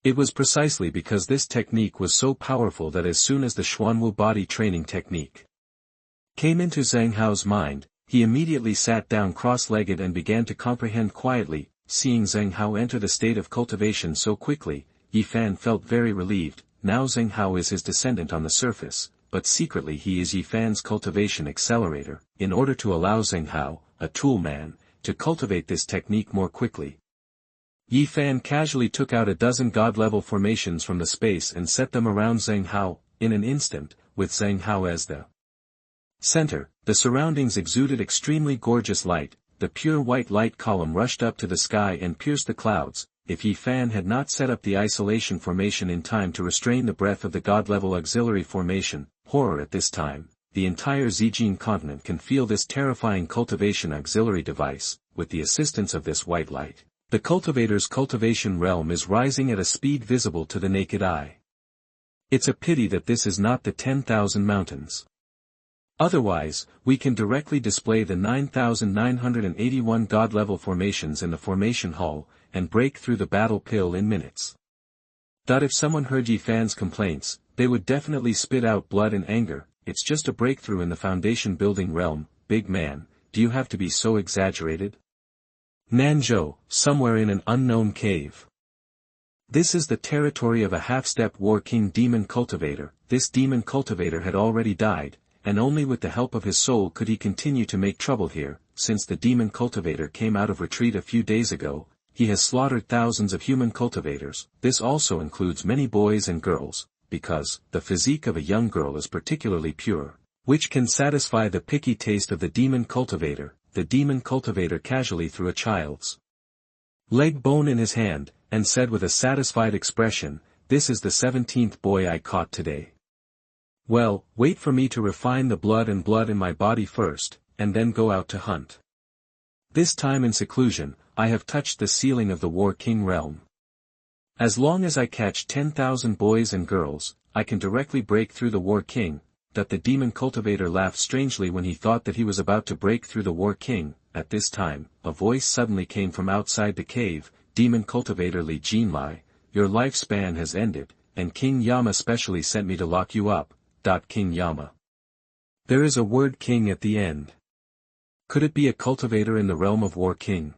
It was precisely because this technique was so powerful that as soon as the Xuanhuan body training technique came into Zhang Hao's mind, he immediately sat down cross-legged and began to comprehend quietly. Seeing Zhang Hao enter the state of cultivation so quickly, Yi Fan felt very relieved. Now Zhang Hao is his descendant on the surface, but secretly he is Yi Fan's cultivation accelerator, in order to allow Zhang Hao, a tool man, to cultivate this technique more quickly. Yi Fan casually took out a dozen god-level formations from the space and set them around Zhang Hao. In an instant, with Zhang Hao as the center, the surroundings exuded extremely gorgeous light. The pure white light column rushed up to the sky and pierced the clouds. If Yi Fan had not set up the isolation formation in time to restrain the breath of the god-level auxiliary formation, horror at this time, the entire Zijin continent can feel this terrifying cultivation auxiliary device. With the assistance of this white light, the cultivator's cultivation realm is rising at a speed visible to the naked eye. It's a pity that this is not the 10,000 mountains. Otherwise, we can directly display the 9,981 god-level formations in the formation hall, and break through the battle pill in minutes. If someone heard Yi Fan's complaints, they would definitely spit out blood and anger. It's just a breakthrough in the foundation building realm. Big man, do you have to be so exaggerated? Nanzhou, somewhere in an unknown cave. This is the territory of a half-step war king demon cultivator. This demon cultivator had already died, and only with the help of his soul could he continue to make trouble here. Since the demon cultivator came out of retreat a few days ago, he has slaughtered thousands of human cultivators. This also includes many boys and girls, because the physique of a young girl is particularly pure, which can satisfy the picky taste of the demon cultivator. The demon cultivator casually threw a child's leg bone in his hand, and said with a satisfied expression, "This is the 17th boy I caught today. Well, wait for me to refine the blood in my body first, and then go out to hunt. This time in seclusion, I have touched the ceiling of the War King realm. As long as I catch 10,000 boys and girls, I can directly break through the War King." That the demon cultivator laughed strangely when he thought that he was about to break through the War King. At this time, a voice suddenly came from outside the cave. "Demon cultivator Li Jinlai, your lifespan has ended, and King Yama specially sent me to lock you up." King Yama. There is a word king at the end. Could it be a cultivator in the realm of War King?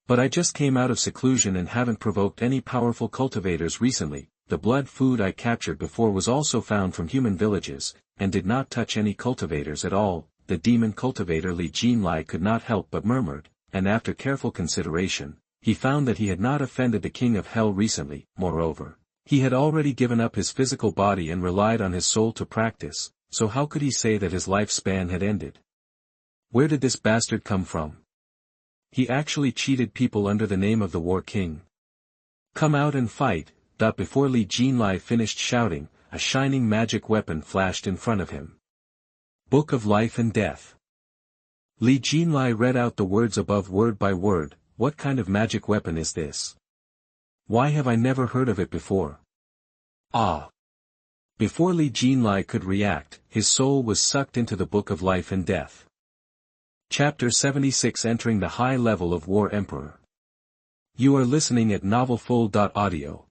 But I just came out of seclusion and haven't provoked any powerful cultivators recently. The blood food I captured before was also found from human villages, and did not touch any cultivators at all. The demon cultivator Li Jinlai could not help but murmured, and after careful consideration, he found that he had not offended the king of hell recently. Moreover, he had already given up his physical body and relied on his soul to practice, so how could he say that his lifespan had ended? Where did this bastard come from? He actually cheated people under the name of the War King. Come out and fight. Before Li Jinlai finished shouting, a shining magic weapon flashed in front of him. Book of Life and Death. Li Jinlai read out the words above word by word. What kind of magic weapon is this? Why have I never heard of it before? Ah! Before Li Jinlai could react, his soul was sucked into the Book of Life and Death. Chapter 76, Entering the High Level of War Emperor. You are listening at novelfull.audio.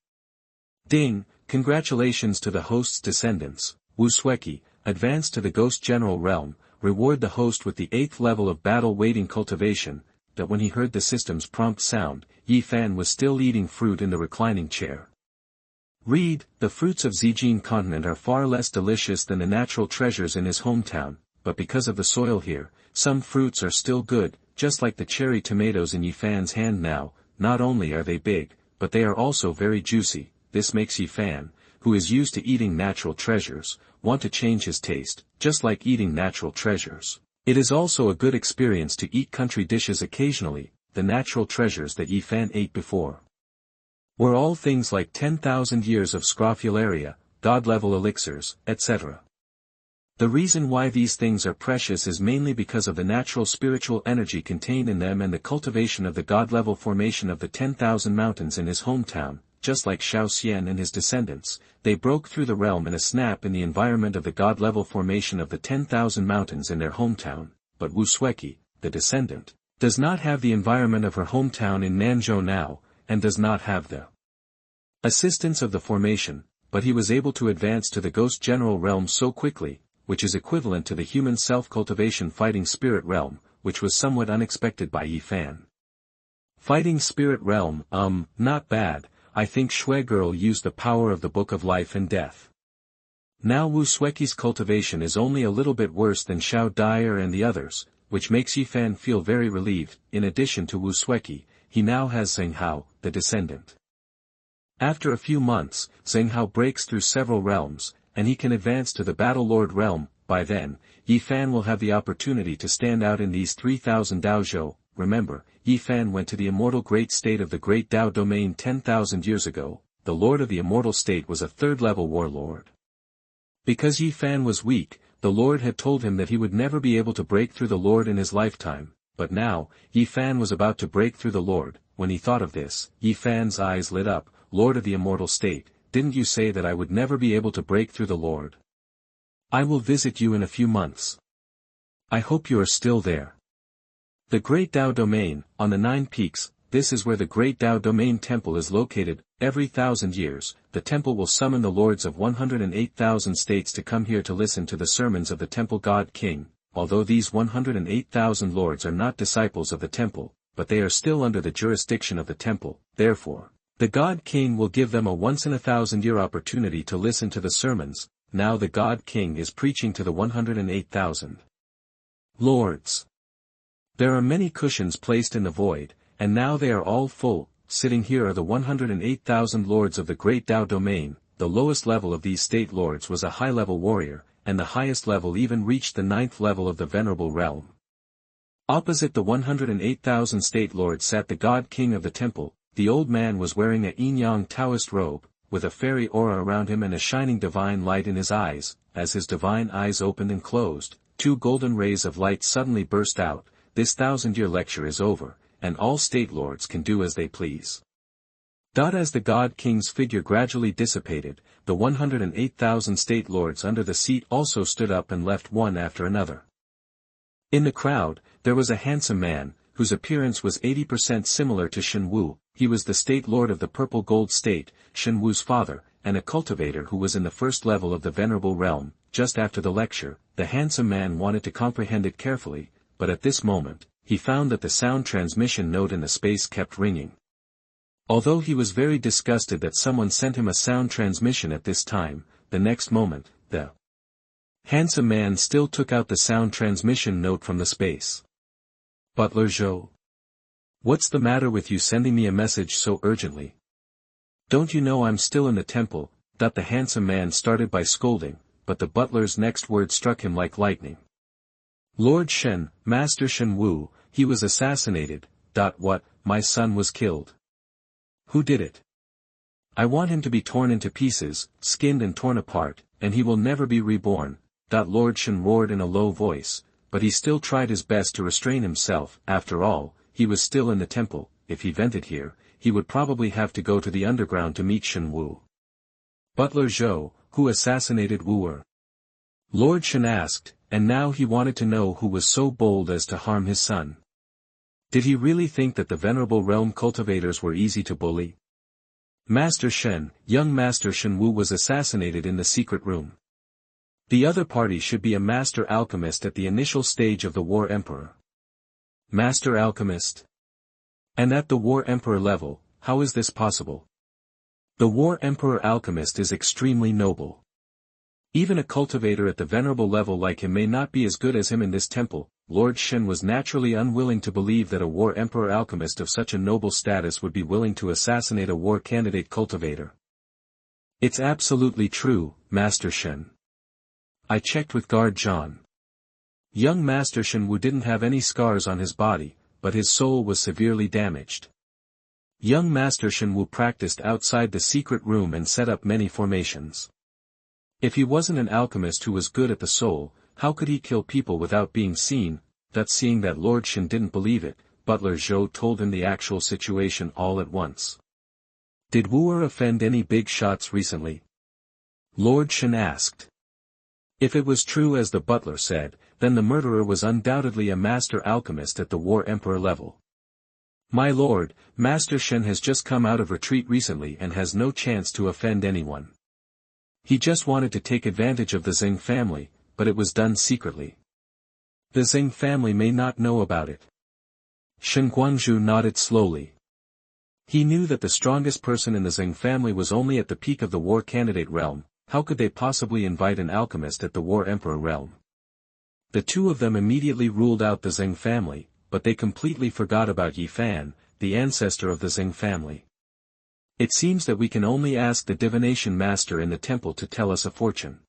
Ding, congratulations to the host's descendants. Wu Sueki, advance to the Ghost General realm, reward the host with the 8th level of battle waiting cultivation. That when he heard the system's prompt sound, Yi Fan was still eating fruit in the reclining chair. Read, the fruits of Zijin continent are far less delicious than the natural treasures in his hometown, but because of the soil here, some fruits are still good, just like the cherry tomatoes in Yi Fan's hand now. Not only are they big, but they are also very juicy. This makes Yi Fan, who is used to eating natural treasures, want to change his taste. Just like eating natural treasures, it is also a good experience to eat country dishes occasionally. The natural treasures that Yi Fan ate before were all things like 10,000 years of scrofularia, god-level elixirs, etc. The reason why these things are precious is mainly because of the natural spiritual energy contained in them and the cultivation of the god-level formation of the 10,000 mountains in his hometown. Just like Xuanhuan and his descendants, they broke through the realm in a snap in the environment of the god-level formation of the 10,000 mountains in their hometown, but Wu Sueki, the descendant, does not have the environment of her hometown in Nanzhou now, and does not have the assistance of the formation, but he was able to advance to the ghost general realm so quickly, which is equivalent to the human self-cultivation fighting spirit realm, which was somewhat unexpected by Yi Fan. Fighting spirit realm, not bad. I think Shui girl used the power of the Book of Life and Death. Now Wu Sueki's cultivation is only a little bit worse than Xiao Dyer and the others, which makes Yi Fan feel very relieved. In addition to Wu Sueki, he now has Zheng Hao, the descendant. After a few months, Zheng Hao breaks through several realms, and he can advance to the Battle Lord realm. By then, Yi Fan will have the opportunity to stand out in these 3,000 Daozhou. Remember, Yi Fan went to the immortal great state of the Great Dao domain 10,000 years ago. The Lord of the Immortal State was a third-level warlord. Because Yi Fan was weak, the Lord had told him that he would never be able to break through the Lord in his lifetime, but now, Yi Fan was about to break through the Lord. When he thought of this, Yi Fan's eyes lit up. Lord of the Immortal State, didn't you say that I would never be able to break through the Lord? I will visit you in a few months. I hope you are still there. The Great Dao Domain, on the 9 peaks, this is where the Great Dao Domain Temple is located. Every 1,000 years, the temple will summon the lords of 108,000 states to come here to listen to the sermons of the Temple God King. Although these 108,000 lords are not disciples of the temple, but they are still under the jurisdiction of the temple. Therefore, the God King will give them a once-in-a-thousand-year opportunity to listen to the sermons. Now the God King is preaching to the 108,000 lords. There are many cushions placed in the void, and now they are all full. Sitting here are the 108,000 lords of the Great Dao Domain. The lowest level of these state lords was a high-level warrior, and the highest level even reached the 9th level of the Venerable realm. Opposite the 108,000 state lords sat the God King of the temple. The old man was wearing a yin-yang Taoist robe, with a fairy aura around him and a shining divine light in his eyes. As his divine eyes opened and closed, 2 golden rays of light suddenly burst out. This 1,000-year lecture is over, and all state lords can do as they please. As the God King's figure gradually dissipated, the 108,000 state lords under the seat also stood up and left one after another. In the crowd, there was a handsome man, whose appearance was 80% similar to Xuanhuan. He was the state lord of the Purple Gold State, Xuanhuan's father, and a cultivator who was in the first level of the Venerable realm. Just after the lecture, the handsome man wanted to comprehend it carefully, but at this moment, he found that the sound transmission note in the space kept ringing. Although he was very disgusted that someone sent him a sound transmission at this time, the next moment, the handsome man still took out the sound transmission note from the space. Butler Zhou. What's the matter with you sending me a message so urgently? Don't you know I'm still in the temple? The handsome man started by scolding, but the butler's next word struck him like lightning. Lord Shen, Master Xuanhuan, he was assassinated. What, my son was killed? Who did it? I want him to be torn into pieces, skinned and torn apart, and he will never be reborn. Lord Shen roared in a low voice, but he still tried his best to restrain himself. After all, he was still in the temple. If he vented here, he would probably have to go to the underground to meet Xuanhuan. Butler Zhou, who assassinated Wu? Lord Shen asked, and now he wanted to know who was so bold as to harm his son. Did he really think that the Venerable Realm cultivators were easy to bully? Master Shen, young Master Xuanhuan was assassinated in the secret room. The other party should be a Master Alchemist at the initial stage of the War Emperor. Master Alchemist? And at the War Emperor level, how is this possible? The War Emperor Alchemist is extremely noble. Even a cultivator at the Venerable level like him may not be as good as him in this temple. Lord Shen was naturally unwilling to believe that a War Emperor Alchemist of such a noble status would be willing to assassinate a war candidate cultivator. It's absolutely true, Master Shen. I checked with Guard Zhan. Young Master Xuanhuan didn't have any scars on his body, but his soul was severely damaged. Young Master Xuanhuan practiced outside the secret room and set up many formations. If he wasn't an alchemist who was good at the soul, how could he kill people without being seen? That seeing that Lord Shen didn't believe it, Butler Zhou told him the actual situation all at once. Did Wu offend any big shots recently? Lord Shen asked. If it was true as the butler said, then the murderer was undoubtedly a master alchemist at the War Emperor level. My lord, Master Shen has just come out of retreat recently and has no chance to offend anyone. He just wanted to take advantage of the Xing family, but it was done secretly. The Xing family may not know about it. Xuanhuan nodded slowly. He knew that the strongest person in the Xing family was only at the peak of the war candidate realm. How could they possibly invite an alchemist at the War Emperor realm? The two of them immediately ruled out the Xing family, but they completely forgot about Yi Fan, the ancestor of the Xing family. It seems that we can only ask the divination master in the temple to tell us a fortune.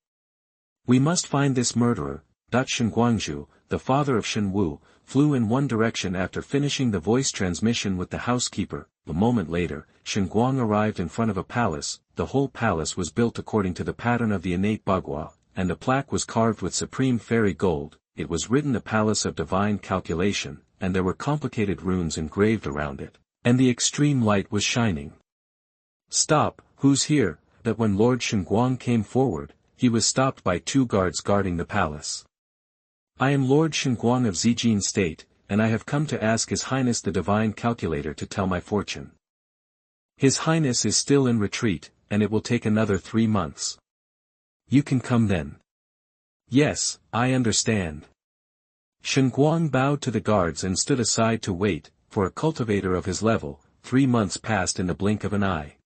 We must find this murderer. Xuanhuan, the father of Shen Wu, flew in one direction after finishing the voice transmission with the housekeeper. A moment later, Xuanhuan arrived in front of a palace. The whole palace was built according to the pattern of the innate Bagua, and the plaque was carved with supreme fairy gold. It was written the Palace of Divine Calculation, and there were complicated runes engraved around it, and the extreme light was shining. Stop, who's here? That when Lord Xuanhuan came forward, he was stopped by two guards guarding the palace. I am Lord Xuanhuan of Zijin State, and I have come to ask His Highness the Divine Calculator to tell my fortune. His Highness is still in retreat, and it will take another 3 months. You can come then. Yes, I understand. Xuanhuan bowed to the guards and stood aside to wait. For a cultivator of his level, 3 months passed in the blink of an eye.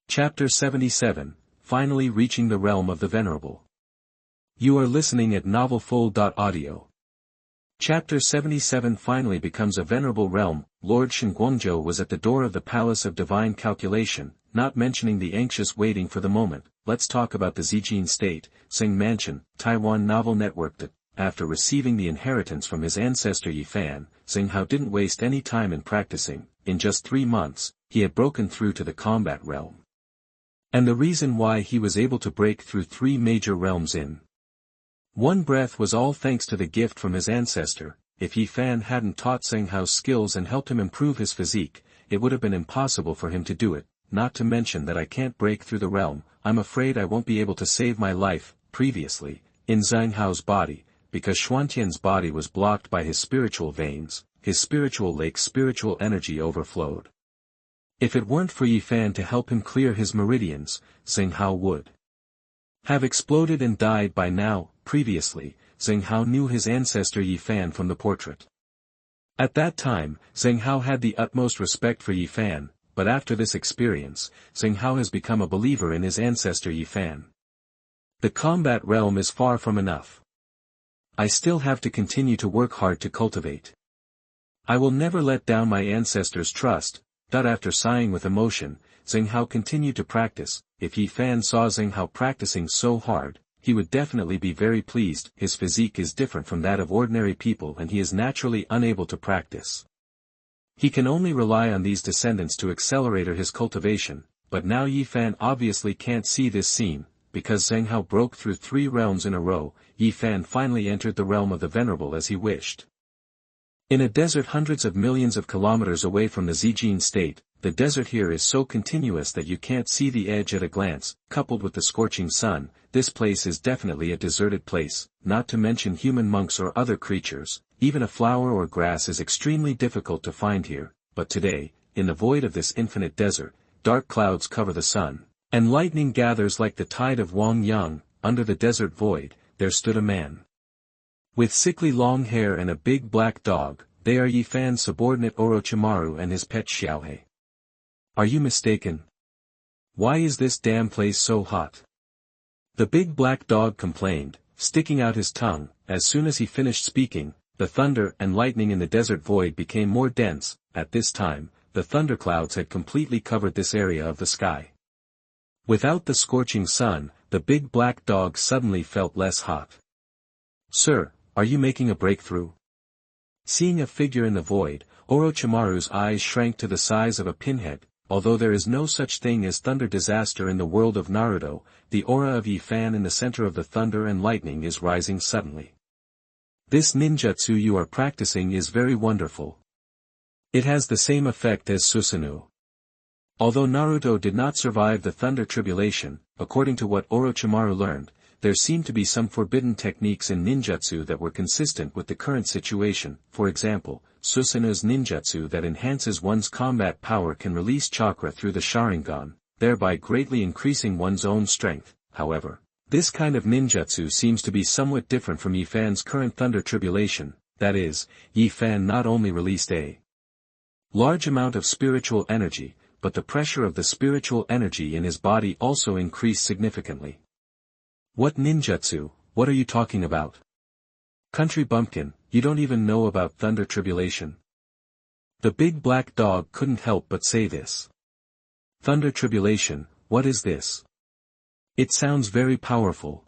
Chapter 77, Finally Reaching the Realm of the Venerable. You are listening at novelfull.audio. Chapter 77 finally becomes a venerable realm. Lord Xuanhuan was at the door of the Palace of Divine Calculation, not mentioning the anxious waiting for the moment. Let's talk about the Zijin State, Xing Mansion, Taiwan Novel Network. That, after receiving the inheritance from his ancestor Yi Fan, Xing Hao didn't waste any time in practicing. In just 3 months, he had broken through to the combat realm. And the reason why he was able to break through 3 major realms in one breath was all thanks to the gift from his ancestor. If Yi Fan hadn't taught Xing Hao's skills and helped him improve his physique, it would have been impossible for him to do it, not to mention that I can't break through the realm. I'm afraid I won't be able to save my life. Previously, in Xing Hao's body, because Xuantian's body was blocked by his spiritual veins, his spiritual lake's spiritual energy overflowed. If it weren't for Yi Fan to help him clear his meridians, Xing Hao would have exploded and died by now. Previously, Xing Hao knew his ancestor Yi Fan from the portrait. At that time, Xing Hao had the utmost respect for Yi Fan, but after this experience, Xing Hao has become a believer in his ancestor Yi Fan. The combat realm is far from enough. I still have to continue to work hard to cultivate. I will never let down my ancestors' trust. After sighing with emotion, Xing Hao continued to practice. If Yi Fan saw Xing Hao practicing so hard, he would definitely be very pleased. His physique is different from that of ordinary people and he is naturally unable to practice. He can only rely on these descendants to accelerate his cultivation, but now Yi Fan obviously can't see this scene. Because Xing Hao broke through 3 realms in a row, Yi Fan finally entered the realm of the Venerable as he wished. In a desert hundreds of millions of kilometers away from the Zijin State, the desert here is so continuous that you can't see the edge at a glance. Coupled with the scorching sun, this place is definitely a deserted place, not to mention human monks or other creatures. Even a flower or grass is extremely difficult to find here, but today, in the void of this infinite desert, dark clouds cover the sun, and lightning gathers like the tide of Wang Yang. Under the desert void, there stood a man with sickly long hair and a big black dog. They are Yi Fan's subordinate Orochimaru and his pet Xiaohe. Are you mistaken? Why is this damn place so hot? The big black dog complained, sticking out his tongue. As soon as he finished speaking, the thunder and lightning in the desert void became more dense. At this time, the thunderclouds had completely covered this area of the sky. Without the scorching sun, the big black dog suddenly felt less hot. Sir, are you making a breakthrough? Seeing a figure in the void, Orochimaru's eyes shrank to the size of a pinhead. although there is no such thing as thunder disaster in the world of Naruto, the aura of Ifan in the center of the thunder and lightning is rising suddenly. This ninjutsu you are practicing is very wonderful. It has the same effect as Susanoo. Although Naruto did not survive the thunder tribulation, according to what Orochimaru learned, there seemed to be some forbidden techniques in ninjutsu that were consistent with the current situation. For example, Susanoo's ninjutsu that enhances one's combat power can release chakra through the Sharingan, thereby greatly increasing one's own strength. However, this kind of ninjutsu seems to be somewhat different from Ifan's current thunder tribulation. That is, Ifan not only released a large amount of spiritual energy, but the pressure of the spiritual energy in his body also increased significantly. What ninjutsu? What are you talking about? Country bumpkin, you don't even know about thunder tribulation. The big black dog couldn't help but say this. Thunder tribulation, what is this? It sounds very powerful.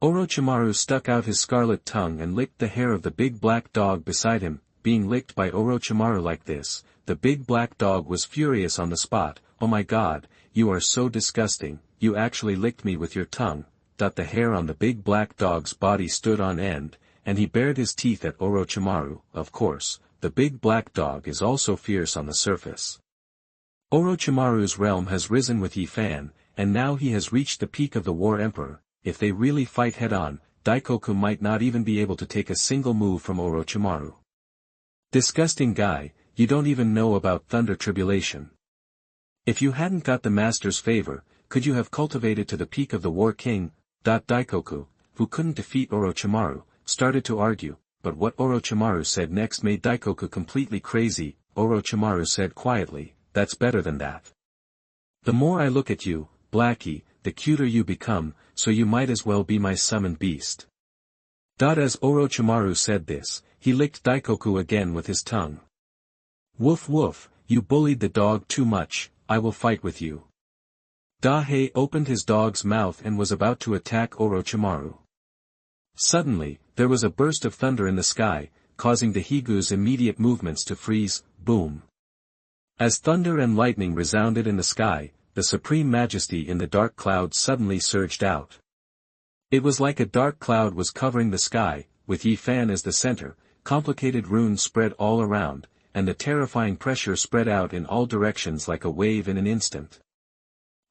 Orochimaru stuck out his scarlet tongue and licked the hair of the big black dog beside him. Being licked by Orochimaru like this, the big black dog was furious on the spot. Oh my god, you are so disgusting, you actually licked me with your tongue. The hair on the big black dog's body stood on end, and he bared his teeth at Orochimaru. Of course, the big black dog is also fierce on the surface. Orochimaru's realm has risen with Ifan, and now he has reached the peak of the War Emperor. If they really fight head-on, Daikoku might not even be able to take a single move from Orochimaru. Disgusting guy, you don't even know about thunder tribulation. If you hadn't got the master's favor, could you have cultivated to the peak of the War King? Daikoku, who couldn't defeat Orochimaru, started to argue, but what Orochimaru said next made Daikoku completely crazy. Orochimaru said quietly, that's better than that. The more I look at you, Blackie, the cuter you become, so you might as well be my summoned beast. As Orochimaru said this, he licked Daikoku again with his tongue. Woof woof, you bullied the dog too much, I will fight with you. Dahei opened his dog's mouth and was about to attack Orochimaru. Suddenly, there was a burst of thunder in the sky, causing the Higu's immediate movements to freeze. Boom. As thunder and lightning resounded in the sky, the supreme majesty in the dark cloud suddenly surged out. It was like a dark cloud was covering the sky, with Ifan as the center. Complicated runes spread all around, and the terrifying pressure spread out in all directions like a wave in an instant.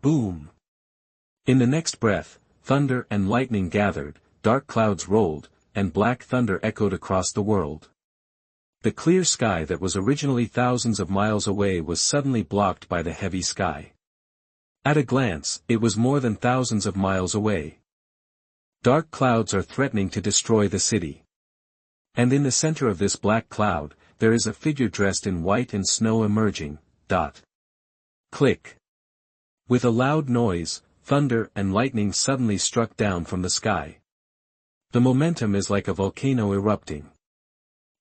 Boom! In the next breath, thunder and lightning gathered, dark clouds rolled, and black thunder echoed across the world. The clear sky that was originally thousands of miles away was suddenly blocked by the heavy sky. At a glance, it was more than thousands of miles away. Dark clouds are threatening to destroy the city. And in the center of this black cloud, there is a figure dressed in white and snow emerging. Click. With a loud noise, thunder and lightning suddenly struck down from the sky. The momentum is like a volcano erupting.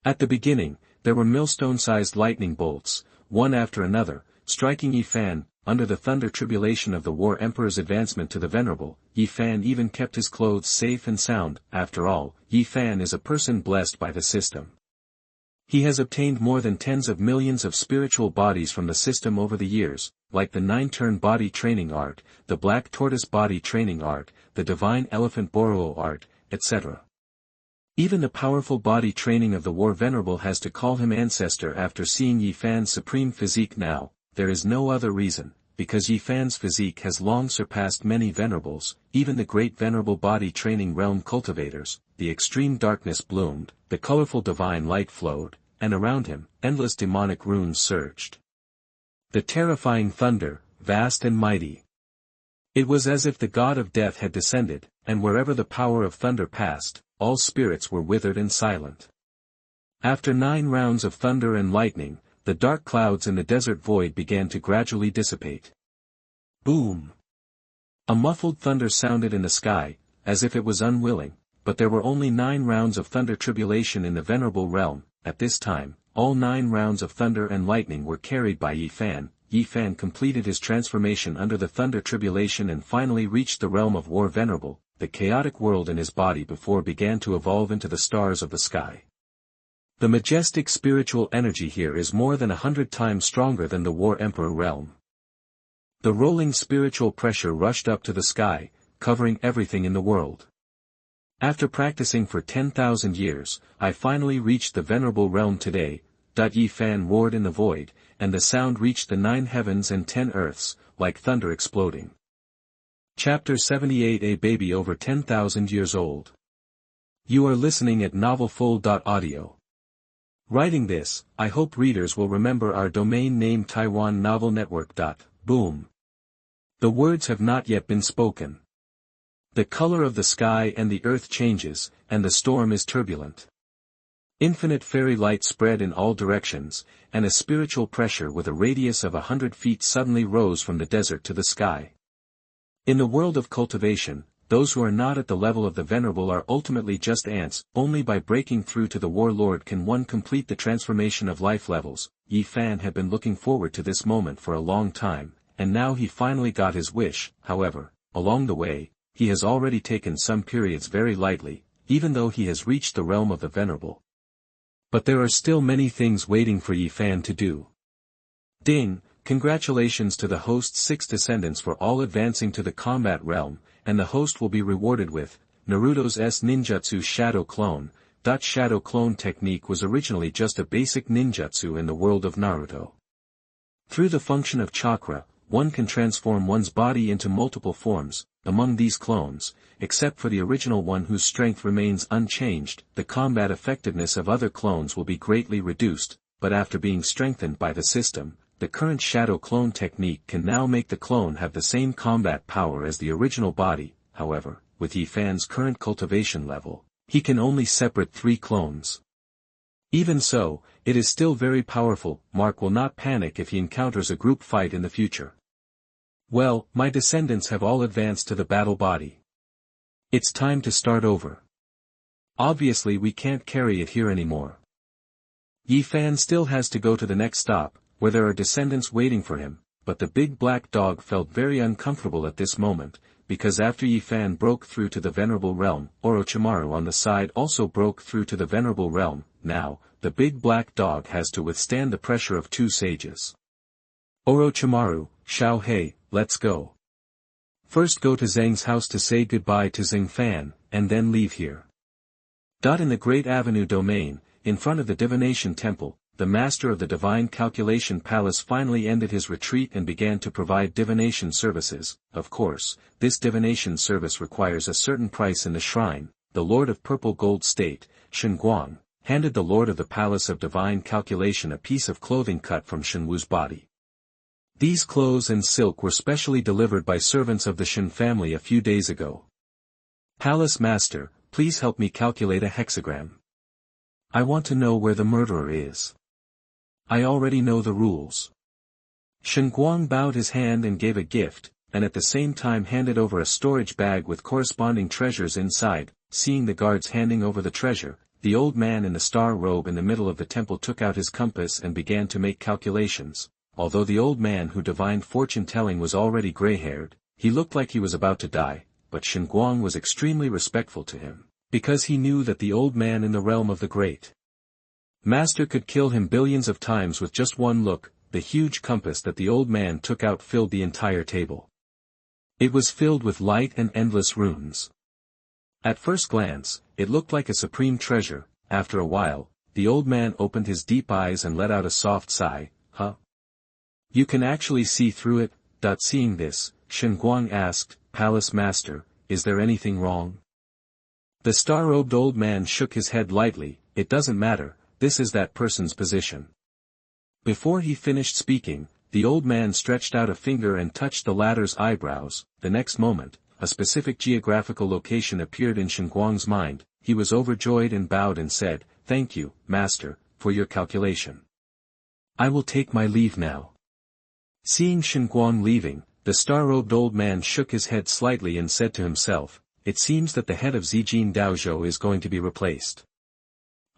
At the beginning, there were millstone-sized lightning bolts, one after another, striking Ifan. Under the thunder tribulation of the War Emperor's advancement to the Venerable, Ifan even kept his clothes safe and sound. After all, Ifan is a person blessed by the system. He has obtained more than tens of millions of spiritual bodies from the system over the years, like the 9-turn body training art, the black tortoise body training art, the divine elephant Boroo art, etc. Even the powerful body training of the War Venerable has to call him Ancestor after seeing Yifan's supreme physique now. There is no other reason, because Yifan's physique has long surpassed many Venerables, even the great Venerable body training realm cultivators. The extreme darkness bloomed, the colorful divine light flowed, and around him, endless demonic runes surged. The terrifying thunder, vast and mighty. It was as if the god of death had descended, and wherever the power of thunder passed, all spirits were withered and silent. After 9 rounds of thunder and lightning, the dark clouds in the desert void began to gradually dissipate. Boom! A muffled thunder sounded in the sky, as if it was unwilling, but there were only 9 rounds of thunder tribulation in the Venerable realm. At this time, all 9 rounds of thunder and lightning were carried by Yifan. Yifan completed his transformation under the thunder tribulation and finally reached the realm of War Venerable. The chaotic world in his body before began to evolve into the stars of the sky. The majestic spiritual energy here is more than 100 times stronger than the War Emperor realm. The rolling spiritual pressure rushed up to the sky, covering everything in the world. After practicing for 10,000 years, I finally reached the Venerable realm today. Yi Fan roared in the void, and the sound reached the 9 heavens and 10 earths, like thunder exploding. Chapter 78. A baby over 10,000 years old. You are listening at novelfull.audio. Writing this, I hope readers will remember our domain name Taiwan Novel Network. Boom. The words have not yet been spoken. The color of the sky and the earth changes, and the storm is turbulent. Infinite fairy light spread in all directions, and a spiritual pressure with a radius of 100 feet suddenly rose from the desert to the sky. In the world of cultivation, those who are not at the level of the Venerable are ultimately just ants. Only by breaking through to the Warlord can one complete the transformation of life levels. Yi Fan had been looking forward to this moment for a long time, and now he finally got his wish. However, along the way, he has already taken some periods very lightly, even though he has reached the realm of the Venerable. But there are still many things waiting for Yi Fan to do. Ding! Congratulations to the host's 6 descendants for all advancing to the combat realm, and the host will be rewarded with Naruto's ninjutsu shadow clone. Shadow clone technique was originally just a basic ninjutsu in the world of Naruto. Through the function of chakra, one can transform one's body into multiple forms. Among these clones, except for the original one whose strength remains unchanged, the combat effectiveness of other clones will be greatly reduced, but after being strengthened by the system, the current shadow clone technique can now make the clone have the same combat power as the original body. However, with Yi Fan's current cultivation level, he can only separate 3 clones. Even so, it is still very powerful. Mark will not panic if he encounters a group fight in the future. Well, my descendants have all advanced to the battle body. It's time to start over. Obviously we can't carry it here anymore. Yi Fan still has to go to the next stop, where there are descendants waiting for him, but the big black dog felt very uncomfortable at this moment, because after Yi Fan broke through to the Venerable realm, Orochimaru on the side also broke through to the Venerable realm. Now, the big black dog has to withstand the pressure of 2 sages. Orochimaru, Xiao Hei, let's go. First go to Zhang's house to say goodbye to Zhang Fan, and then leave here. In the Great Avenue domain, in front of the Divination Temple, the master of the Divine Calculation Palace finally ended his retreat and began to provide divination services. Of course, this divination service requires a certain price in the shrine. The Lord of Purple Gold State, Xuanhuan, handed the Lord of the Palace of Divine Calculation a piece of clothing cut from Shenwu's body. These clothes and silk were specially delivered by servants of the Shen family a few days ago. Palace Master, please help me calculate a hexagram. I want to know where the murderer is. I already know the rules. Shen Guang bowed his hand and gave a gift, and at the same time handed over a storage bag with corresponding treasures inside. Seeing the guards handing over the treasure, the old man in the star robe in the middle of the temple took out his compass and began to make calculations. Although the old man who divined fortune-telling was already gray-haired, he looked like he was about to die, but Shen Guang was extremely respectful to him, because he knew that the old man in the realm of the great master could kill him billions of times with just one look. The huge compass that the old man took out filled the entire table. It was filled with light and endless runes. At first glance, it looked like a supreme treasure. After a while, the old man opened his deep eyes and let out a soft sigh. Huh? You can actually see through it? Seeing this, Shen Guang asked, Palace Master, is there anything wrong? The star-robed old man shook his head lightly. It doesn't matter, this is that person's position. Before he finished speaking, the old man stretched out a finger and touched the latter's eyebrows. The next moment, a specific geographical location appeared in Shen Guang's mind. He was overjoyed and bowed and said, Thank you, Master, for your calculation. I will take my leave now. Seeing Shen Guang leaving, the star-robed old man shook his head slightly and said to himself, It seems that the head of Zijin Daozhou is going to be replaced.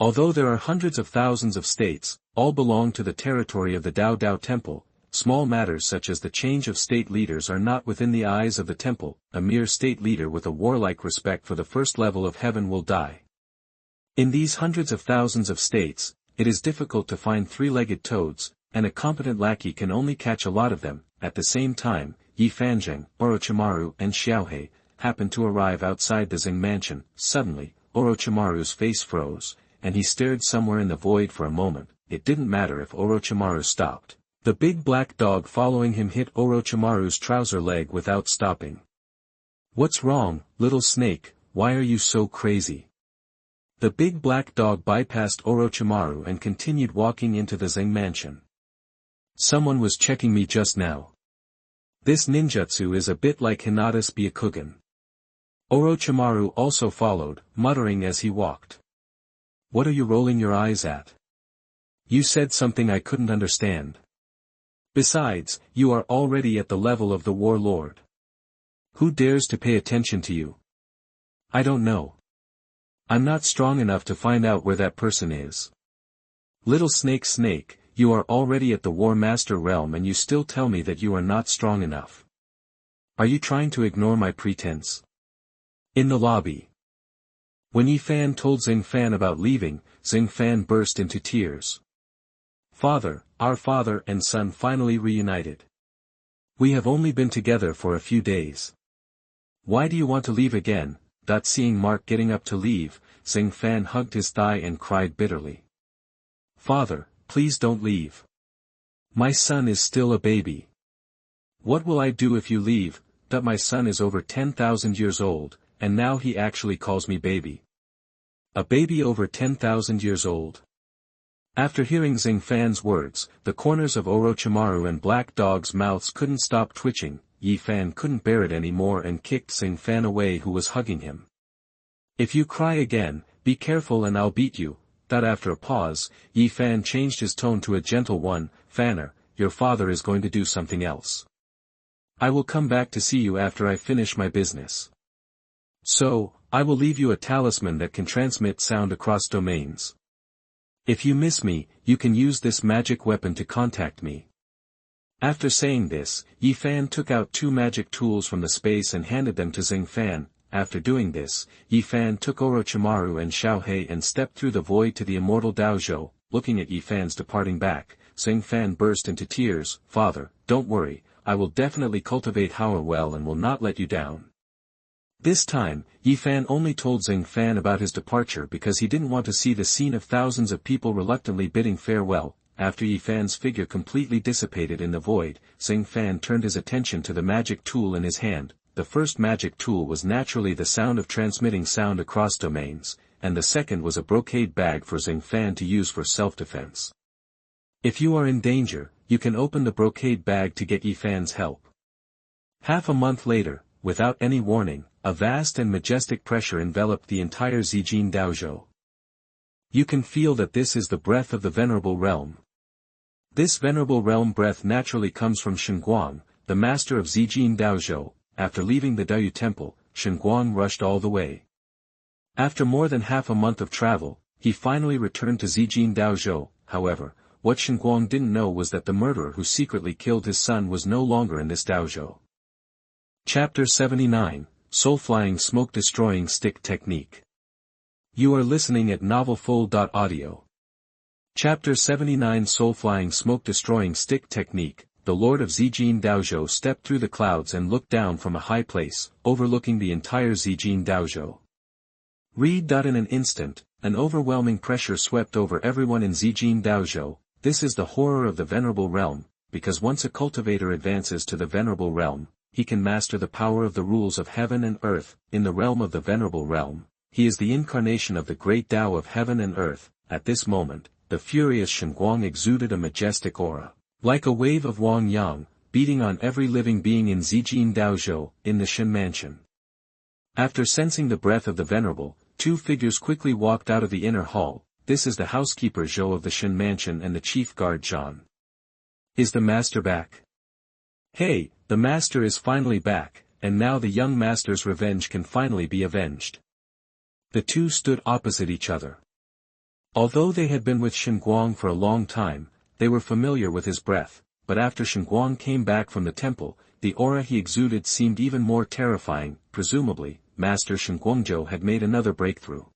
Although there are hundreds of thousands of states, all belong to the territory of the Dao Temple, small matters such as the change of state leaders are not within the eyes of the temple. A mere state leader with a warlike respect for the first level of heaven will die.
In these hundreds of thousands of states, it is difficult to find three-legged toads, and a competent lackey can only catch a lot of them. At the same time, Yi Fanzheng, Orochimaru and Xiaohei happened to arrive outside the Xing mansion. Suddenly, Orochimaru's face froze, and he stared somewhere in the void for a moment. It didn't matter if Orochimaru stopped. The big black dog following him hit Orochimaru's trouser leg without stopping. "What's wrong, little snake, why are you so crazy?" The big black dog bypassed Orochimaru and continued walking into the Xing mansion. "Someone was checking me just now. This ninjutsu is a bit like Hinata's Byakugan." Orochimaru also followed, muttering as he walked. "What are you rolling your eyes at? You said something I couldn't understand. Besides, you are already at the level of the warlord. Who dares to pay attention to you?" "I don't know. I'm not strong enough to find out where that person is." "Little snake, you are already at the War Master realm and you still tell me that you are not strong enough. Are you trying to ignore my pretense?" In the lobby. When Yi Fan told Xing Fan about leaving, Xing Fan burst into tears. "Father, our father and son finally reunited. We have only been together for a few days. Why do you want to leave again?" Seeing Mark getting up to leave, Xing Fan hugged his thigh and cried bitterly. "Father, please don't leave. My son is still a baby. What will I do if you leave? My son is over 10,000 years old, and now he actually calls me baby. A baby over 10,000 years old." After hearing Xing Fan's words, the corners of Orochimaru and Black Dog's mouths couldn't stop twitching. Yi Fan couldn't bear it anymore and kicked Xing Fan away, who was hugging him. "If you cry again, be careful and I'll beat you." After a pause, Yi Fan changed his tone to a gentle one. "Fanner, your father is going to do something else. I will come back to see you after I finish my business. So, I will leave you a talisman that can transmit sound across domains. If you miss me, you can use this magic weapon to contact me." After saying this, Yi Fan took out two magic tools from the space and handed them to Xing Fan. After doing this, Yi Fan took Orochimaru and Xiaohei and stepped through the void to the Immortal Daozhou. Looking at Yi Fan's departing back, Xing Fan burst into tears. "Father, don't worry, I will definitely cultivate power well and will not let you down." This time, Yi Fan only told Xing Fan about his departure because he didn't want to see the scene of thousands of people reluctantly bidding farewell. After Yi Fan's figure completely dissipated in the void, Xing Fan turned his attention to the magic tool in his hand. The first magic tool was naturally the sound of transmitting sound across domains, and the second was a brocade bag for Xing Fan to use for self-defense. If you are in danger, you can open the brocade bag to get Yi Fan's help. Half a month later, without any warning, a vast and majestic pressure enveloped the entire Zijin Daozhou. You can feel that this is the breath of the Venerable realm. This Venerable realm breath naturally comes from Xuanhuan, the master of Zijin Daozhou. After leaving the Daoyu temple, Xuanhuan rushed all the way. After more than half a month of travel, he finally returned to Zijin Daozhou. However, what Xuanhuan didn't know was that the murderer who secretly killed his son was no longer in this Daozhou. Chapter 79, Soul-Flying Smoke-Destroying Stick Technique. You are listening at novelfull.audio. Chapter 79, Soul-Flying Smoke-Destroying Stick Technique. The Lord of Zijin Daozhou stepped through the clouds and looked down from a high place, overlooking the entire Zijin Daozhou. In an instant, an overwhelming pressure swept over everyone in Zijin Daozhou. This is the horror of the Venerable realm, because once a cultivator advances to the Venerable realm, he can master the power of the rules of heaven and earth. In the realm of the Venerable realm, he is the incarnation of the great Tao of heaven and earth. At this moment, the furious Xuanhuan exuded a majestic aura, like a wave of Wang Yang, beating on every living being in Zijin Daozhou, in the Shen mansion. After sensing the breath of the Venerable, two figures quickly walked out of the inner hall. This is the housekeeper Zhou of the Shen mansion and the chief guard Zhan. Is the master back? Hey, the master is finally back, and now the young master's revenge can finally be avenged. The two stood opposite each other. Although they had been with Xuanhuan for a long time, they were familiar with his breath, but after Xuanhuan came back from the temple, the aura he exuded seemed even more terrifying. Presumably, Master Xuanguangzhou had made another breakthrough.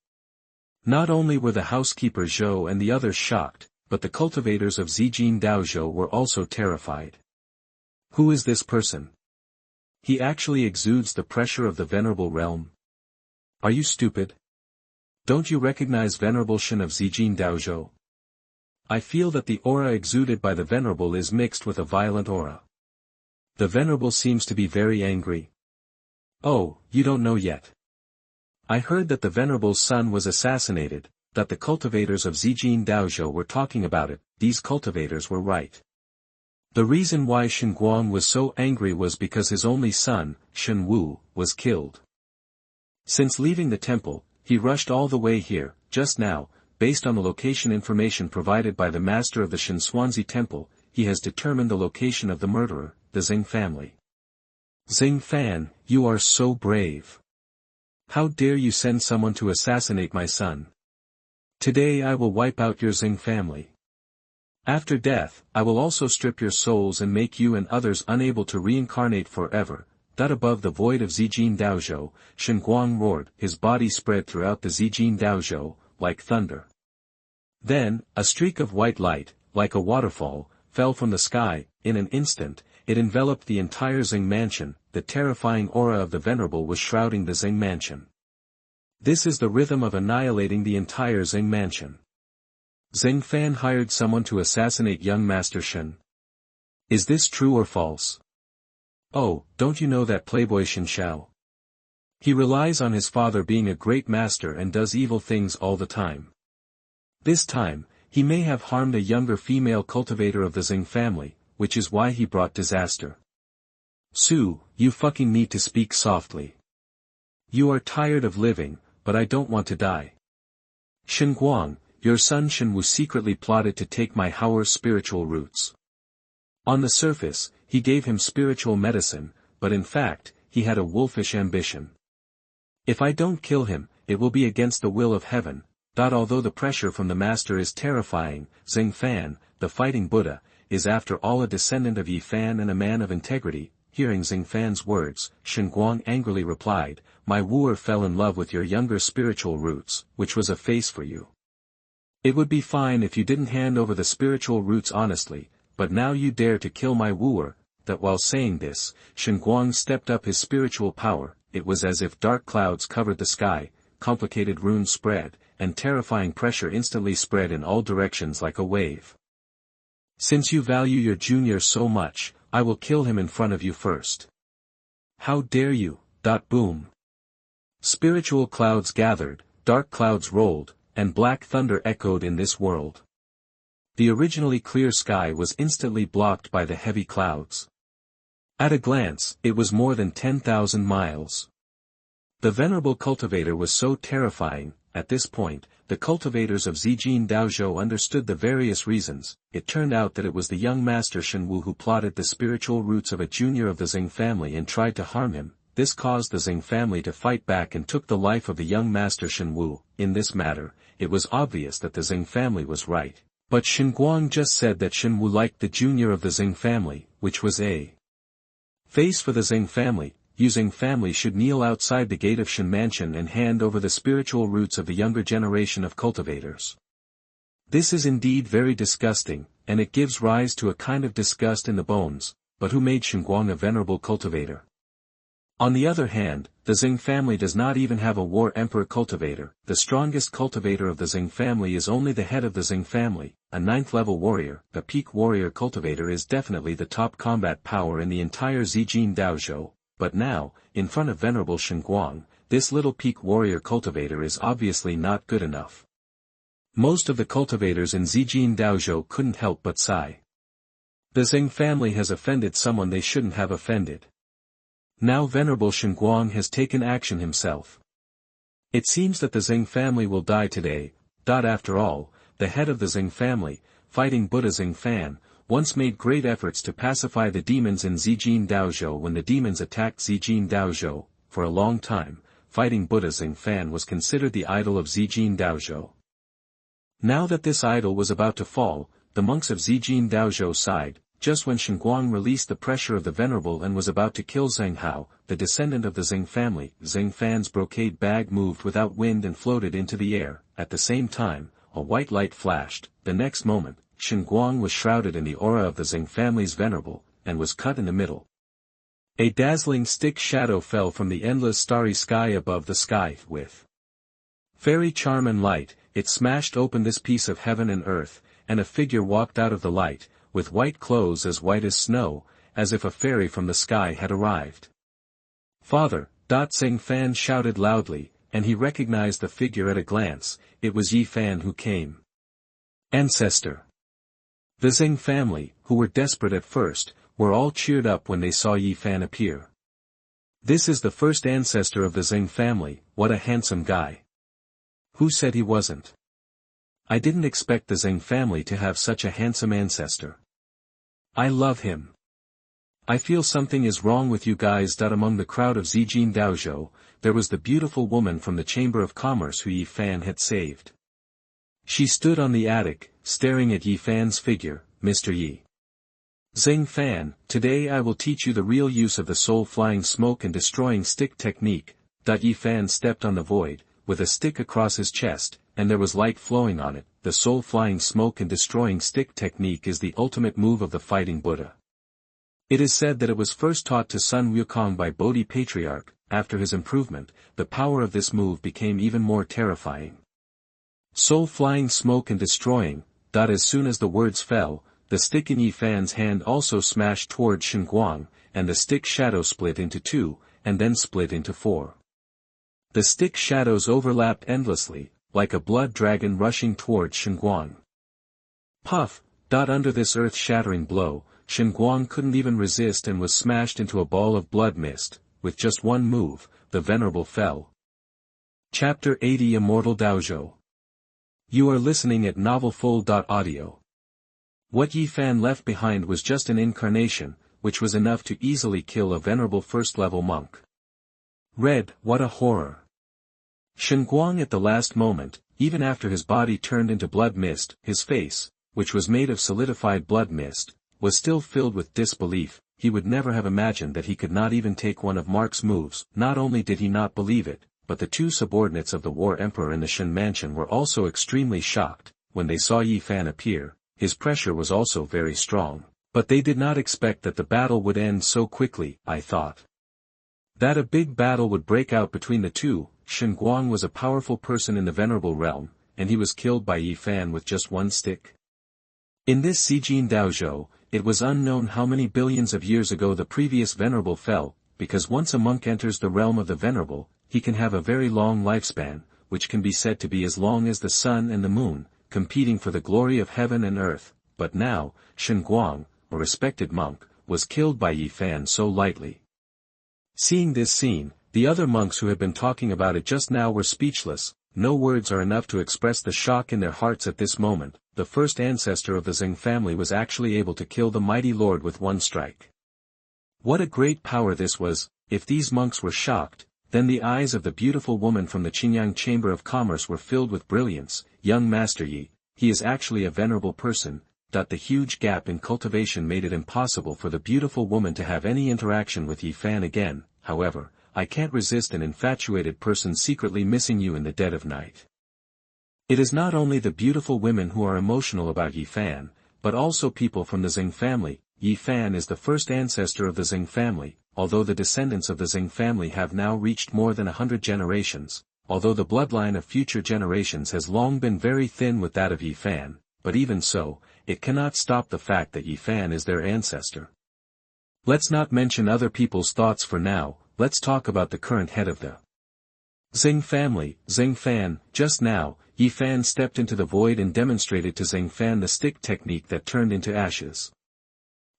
Not only were the housekeeper Zhou and the others shocked, but the cultivators of Zijin Daozhou were also terrified. Who is this person? He actually exudes the pressure of the Venerable realm. Are you stupid? Don't you recognize Venerable Shen of Zijin Daozhou? I feel that the aura exuded by the Venerable is mixed with a violent aura. The Venerable seems to be very angry. Oh, you don't know yet. I heard that the Venerable's son was assassinated, that the cultivators of Zijin Daozhou were talking about it. These cultivators were right. The reason why Xuanhuan was so angry was because his only son, Xuanwu, was killed. Since leaving the temple, he rushed all the way here, just now, based on the location information provided by the master of the Xuanhuanzi temple, he has determined the location of the murderer, the Xing family. Xing Fan, you are so brave. How dare you send someone to assassinate my son? Today I will wipe out your Xing family. After death, I will also strip your souls and make you and others unable to reincarnate forever. That above the void of Zijin Daozhou, Xuanhuan roared, his body spread throughout the Zijin Daozhou, like thunder. Then, a streak of white light, like a waterfall, fell from the sky. In an instant, it enveloped the entire Xing mansion. The terrifying aura of the Venerable was shrouding the Xing mansion. This is the rhythm of annihilating the entire Xing mansion. Xing Fan hired someone to assassinate young Master Shen. Is this true or false? Oh, don't you know that playboy Shen Shao? He relies on his father being a great master and does evil things all the time. This time, he may have harmed a younger female cultivator of the Xing family, which is why he brought disaster. Su, you fucking need to speak softly. You are tired of living, but I don't want to die. Xuanhuan, your son Xuanwu secretly plotted to take my Haoer's spiritual roots. On the surface, he gave him spiritual medicine, but in fact, he had a wolfish ambition. If I don't kill him, it will be against the will of heaven. Although the pressure from the master is terrifying, Xing Fan, the fighting Buddha, is after all a descendant of Yi Fan and a man of integrity. Hearing Xing Fan's words, Xuanhuan angrily replied, my wooer fell in love with your younger spiritual roots, which was a face for you. It would be fine if you didn't hand over the spiritual roots honestly, but now you dare to kill my wooer. That while saying this, Xuanhuan stepped up his spiritual power. It was as if dark clouds covered the sky, complicated runes spread, and terrifying pressure instantly spread in all directions like a wave. Since you value your junior so much, I will kill him in front of you first. How dare you? Boom. Spiritual clouds gathered, dark clouds rolled, and black thunder echoed in this world. The originally clear sky was instantly blocked by the heavy clouds. At a glance, it was more than 10,000 miles. The Venerable cultivator was so terrifying. At this point, the cultivators of Zijin Daozhou understood the various reasons. It turned out that it was the young master Xuanwu who plotted the spiritual roots of a junior of the Xing family and tried to harm him. This caused the Xing family to fight back and took the life of the young master Xuanwu. In this matter, it was obvious that the Xing family was right. But Xuanhuan just said that Xuanwu liked the junior of the Xing family, which was a face for the Xing family. Xing family should kneel outside the gate of Shen Mansion and hand over the spiritual roots of the younger generation of cultivators. This is indeed very disgusting, and it gives rise to a kind of disgust in the bones, but who made Xuanhuan a venerable cultivator? On the other hand, the Xing family does not even have a war emperor cultivator. The strongest cultivator of the Xing family is only the head of the Xing family, a 9th level warrior. The peak warrior cultivator is definitely the top combat power in the entire Zijin Daozhou. But now, in front of Venerable Xuanhuan, this little peak warrior cultivator is obviously not good enough. Most of the cultivators in Zijin Daozhou couldn't help but sigh. The Xing family has offended someone they shouldn't have offended. Now Venerable Xuanhuan has taken action himself. It seems that the Xing family will die today. After all, the head of the Xing family, fighting Buddha Xing Fan, once made great efforts to pacify the demons in Zijin Daozhou when the demons attacked Zijin Daozhou. For a long time, fighting Buddha Xing Fan was considered the idol of Zijin Daozhou. Now that this idol was about to fall, the monks of Zijin Daozhou sighed. just when Xuanhuan released the pressure of the Venerable and was about to kill Zheng Hao, the descendant of the Zheng family. Zheng Fan's brocade bag moved without wind and floated into the air. At the same time, a white light flashed. The next moment, Xuanhuan was shrouded in the aura of the Zheng family's Venerable, and was cut in the middle. A dazzling stick shadow fell from the endless starry sky above the sky. With fairy charm and light, it smashed open this piece of heaven and earth, and a figure walked out of the light, with white clothes as white as snow, as if a fairy from the sky had arrived. "Father!" Zheng Fan shouted loudly, and he recognized the figure at a glance. It was Yi Fan who came. Ancestor. The Zheng family, who were desperate at first, were all cheered up when they saw Yi Fan appear. "This is the first ancestor of the Zheng family. What a handsome guy." "Who said he wasn't? I didn't expect the Zheng family to have such a handsome ancestor. I love him. I feel something is wrong with you guys." Among the crowd of Zijin Daozhou, there was the beautiful woman from the Chamber of Commerce who Yi Fan had saved. She stood on the attic, staring at Yi Fan's figure. "Mr. Yi. Zheng Fan, today I will teach you the real use of the soul-flying smoke and destroying stick technique." Yi Fan stepped on the void, with a stick across his chest, and there was light flowing on it. The soul-flying smoke and destroying stick technique is the ultimate move of the fighting Buddha. It is said that it was first taught to Sun Wukong by Bodhi Patriarch. After his improvement, the power of this move became even more terrifying. Soul-flying smoke and destroying. As soon as the words fell, the stick in Yi Fan's hand also smashed toward Xuanhuan, and the stick shadow split into two, and then split into four. The stick shadows overlapped endlessly, like a blood dragon rushing toward Xuanhuan. Puff! Under this earth-shattering blow, Xuanhuan couldn't even resist and was smashed into a ball of blood mist. With just one move, the Venerable fell. Chapter 80 Immortal Daozhou. You are listening at novelfull.audio. What Yi Fan left behind was just an incarnation, which was enough to easily kill a venerable first-level monk. Red, what a horror. Xuanhuan at the last moment, even after his body turned into blood mist, his face, which was made of solidified blood mist, was still filled with disbelief. He would never have imagined that he could not even take one of Mark's moves. Not only did he not believe it, but the two subordinates of the War Emperor in the Shen Mansion were also extremely shocked. When they saw Yi Fan appear, his pressure was also very strong. But they did not expect that the battle would end so quickly. I thought that a big battle would break out between the two. Xuanhuan was a powerful person in the Venerable realm, and he was killed by Yi Fan with just one stick. In this Zijin Daozhou, it was unknown how many billions of years ago the previous Venerable fell, because once a monk enters the realm of the Venerable, he can have a very long lifespan, which can be said to be as long as the sun and the moon, competing for the glory of heaven and earth. But now, Xuanhuan, a respected monk, was killed by Yi Fan so lightly. Seeing this scene, the other monks who had been talking about it just now were speechless. No words are enough to express the shock in their hearts at this moment. The first ancestor of the Zheng family was actually able to kill the mighty lord with one strike. What a great power this was! If these monks were shocked, then the eyes of the beautiful woman from the Qingyang Chamber of Commerce were filled with brilliance. Young Master Yi, he is actually a venerable person. The huge gap in cultivation made it impossible for the beautiful woman to have any interaction with Yi Fan again. However, I can't resist an infatuated person secretly missing you in the dead of night. It is not only the beautiful women who are emotional about Yi Fan, but also people from the Zheng family. Yi Fan is the first ancestor of the Zheng family, although the descendants of the Zheng family have now reached more than 100 generations, although the bloodline of future generations has long been very thin with that of Yi Fan, but even so, it cannot stop the fact that Yi Fan is their ancestor. Let's not mention other people's thoughts for now. Let's talk about the current head of the Zheng family, Zheng Fan. Just now, Yi Fan stepped into the void and demonstrated to Zheng Fan the stick technique that turned into ashes.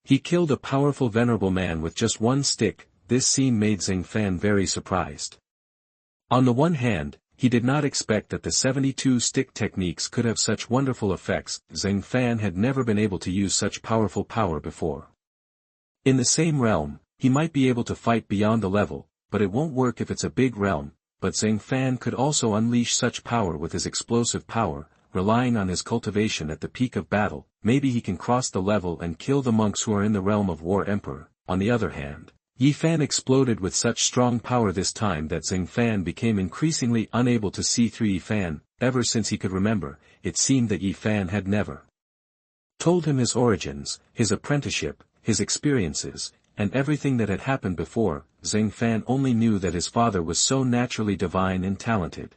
He killed a powerful venerable man with just one stick. This scene made Zheng Fan very surprised. On the one hand, he did not expect that the 72 stick techniques could have such wonderful effects. Zheng Fan had never been able to use such powerful power before. In the same realm, he might be able to fight beyond the level, but it won't work if it's a big realm. But Zheng Fan could also unleash such power with his explosive power, relying on his cultivation at the peak of battle. maybe he can cross the level and kill the monks who are in the realm of War Emperor. On the other hand, Yi Fan exploded with such strong power this time that Xing Fan became increasingly unable to see through Yi Fan. Ever since he could remember, it seemed that Yi Fan had never told him his origins, his apprenticeship, his experiences, and everything that had happened before. Xing Fan only knew that his father was so naturally divine and talented.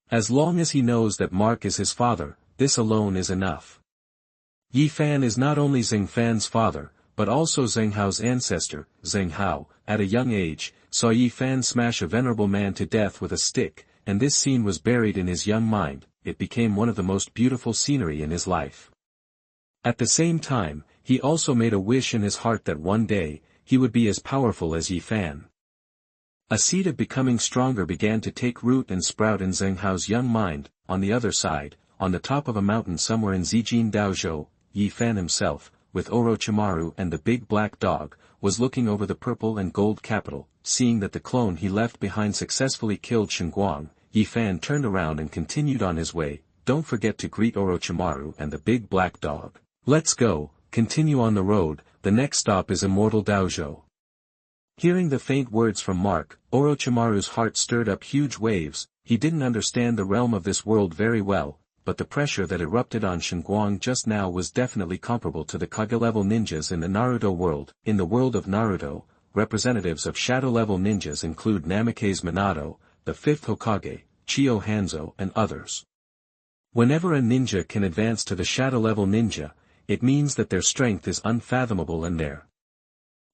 As long as he knows that Mark is his father, this alone is enough. Yi Fan is not only Xing Fan's father, but also Zheng Hao's ancestor. Zheng Hao, at a young age, saw Yi Fan smash a venerable man to death with a stick, and this scene was buried in his young mind. It became one of the most beautiful scenery in his life. At the same time, he also made a wish in his heart that one day, he would be as powerful as Yi Fan. A seed of becoming stronger began to take root and sprout in Zheng Hao's young mind. On the other side, on the top of a mountain somewhere in Zijin Daozhou, Yi Fan himself, with Orochimaru and the big black dog, was looking over the purple and gold capital. Seeing that the clone he left behind successfully killed Xuanhuan, Yi Fan turned around and continued on his way. Don't forget to greet Orochimaru and the big black dog. Let's go, continue on the road. The next stop is Immortal Daozhou. Hearing the faint words from Mark, Orochimaru's heart stirred up huge waves. He didn't understand the realm of this world very well, but the pressure that erupted on Xuanhuan just now was definitely comparable to the Kage-level ninjas in the Naruto world. In the world of Naruto, representatives of shadow-level ninjas include Namikaze Minato, the 5th Hokage, Chiyo Hanzo and others. Whenever a ninja can advance to the shadow-level ninja, it means that their strength is unfathomable and their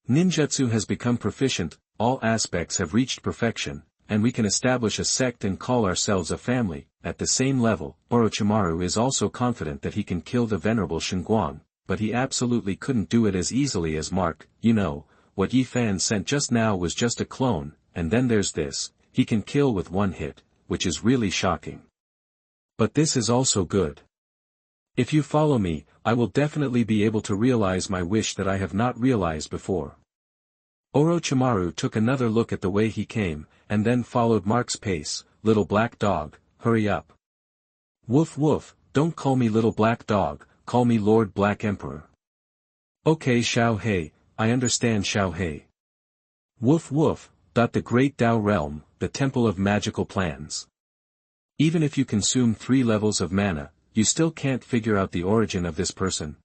ninjutsu has become proficient. All aspects have reached perfection, and we can establish a sect and call ourselves a family. At the same level, Orochimaru is also confident that he can kill the Venerable Xuanhuan, but he absolutely couldn't do it as easily as Mark. You know, what Yi Fan sent just now was just a clone, and then there's this, he can kill with one hit, which is really shocking. But this is also good. If you follow me, I will definitely be able to realize my wish that I have not realized before. Orochimaru took another look at the way he came, and then followed Mark's pace. Little black dog, hurry up. Woof woof, don't call me little black dog, call me Lord Black Emperor. Okay Xiao Hei, I understand Xiao Hei. Woof woof, the great Tao realm, the temple of magical plans. Even if you consume 3 levels of mana, you still can't figure out the origin of this person.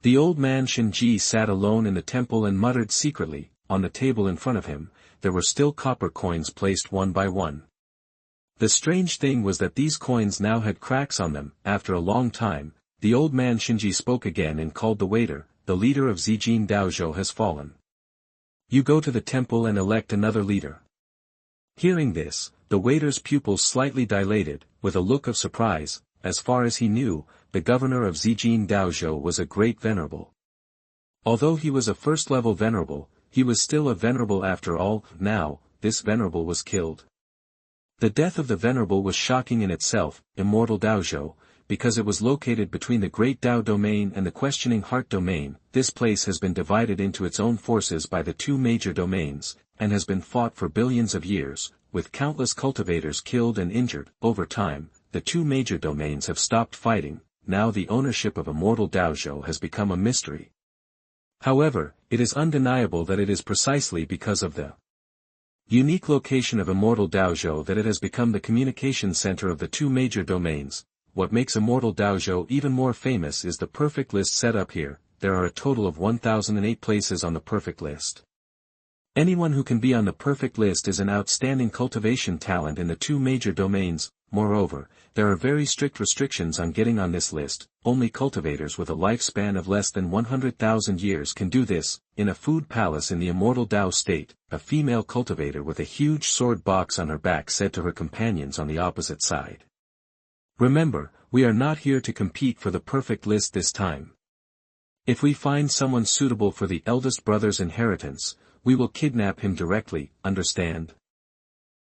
The old man Shinji sat alone in the temple and muttered secretly. On the table in front of him, there were still copper coins placed one by one. The strange thing was that these coins now had cracks on them. After a long time, the old man Shinji spoke again and called the waiter. The leader of Zijin Daozhou has fallen. You go to the temple and elect another leader. Hearing this, the waiter's pupils slightly dilated, with a look of surprise. As far as he knew, the governor of Zijin Daozhou was a great venerable. Although he was a first-level venerable, he was still a venerable after all. Now, this venerable was killed. The death of the venerable was shocking in itself. Immortal Daozhou, because it was located between the Great Tao Domain and the Questioning Heart Domain. This place has been divided into its own forces by the 2 major domains, and has been fought for billions of years, with countless cultivators killed and injured. Over time, the 2 major domains have stopped fighting. Now the ownership of Immortal Daozhou has become a mystery. However, it is undeniable that it is precisely because of the unique location of Immortal Daozhou that it has become the communication center of the 2 major domains. What makes Immortal Daozhou even more famous is the perfect list set up here. There are a total of 1008 places on the perfect list. Anyone who can be on the perfect list is an outstanding cultivation talent in the 2 major domains. Moreover, there are very strict restrictions on getting on this list. Only cultivators with a lifespan of less than 100,000 years can do this. In a food palace in the Immortal Dao state, a female cultivator with a huge sword box on her back said to her companions on the opposite side. Remember, we are not here to compete for the perfect list this time. If we find someone suitable for the eldest brother's inheritance, we will kidnap him directly, understand?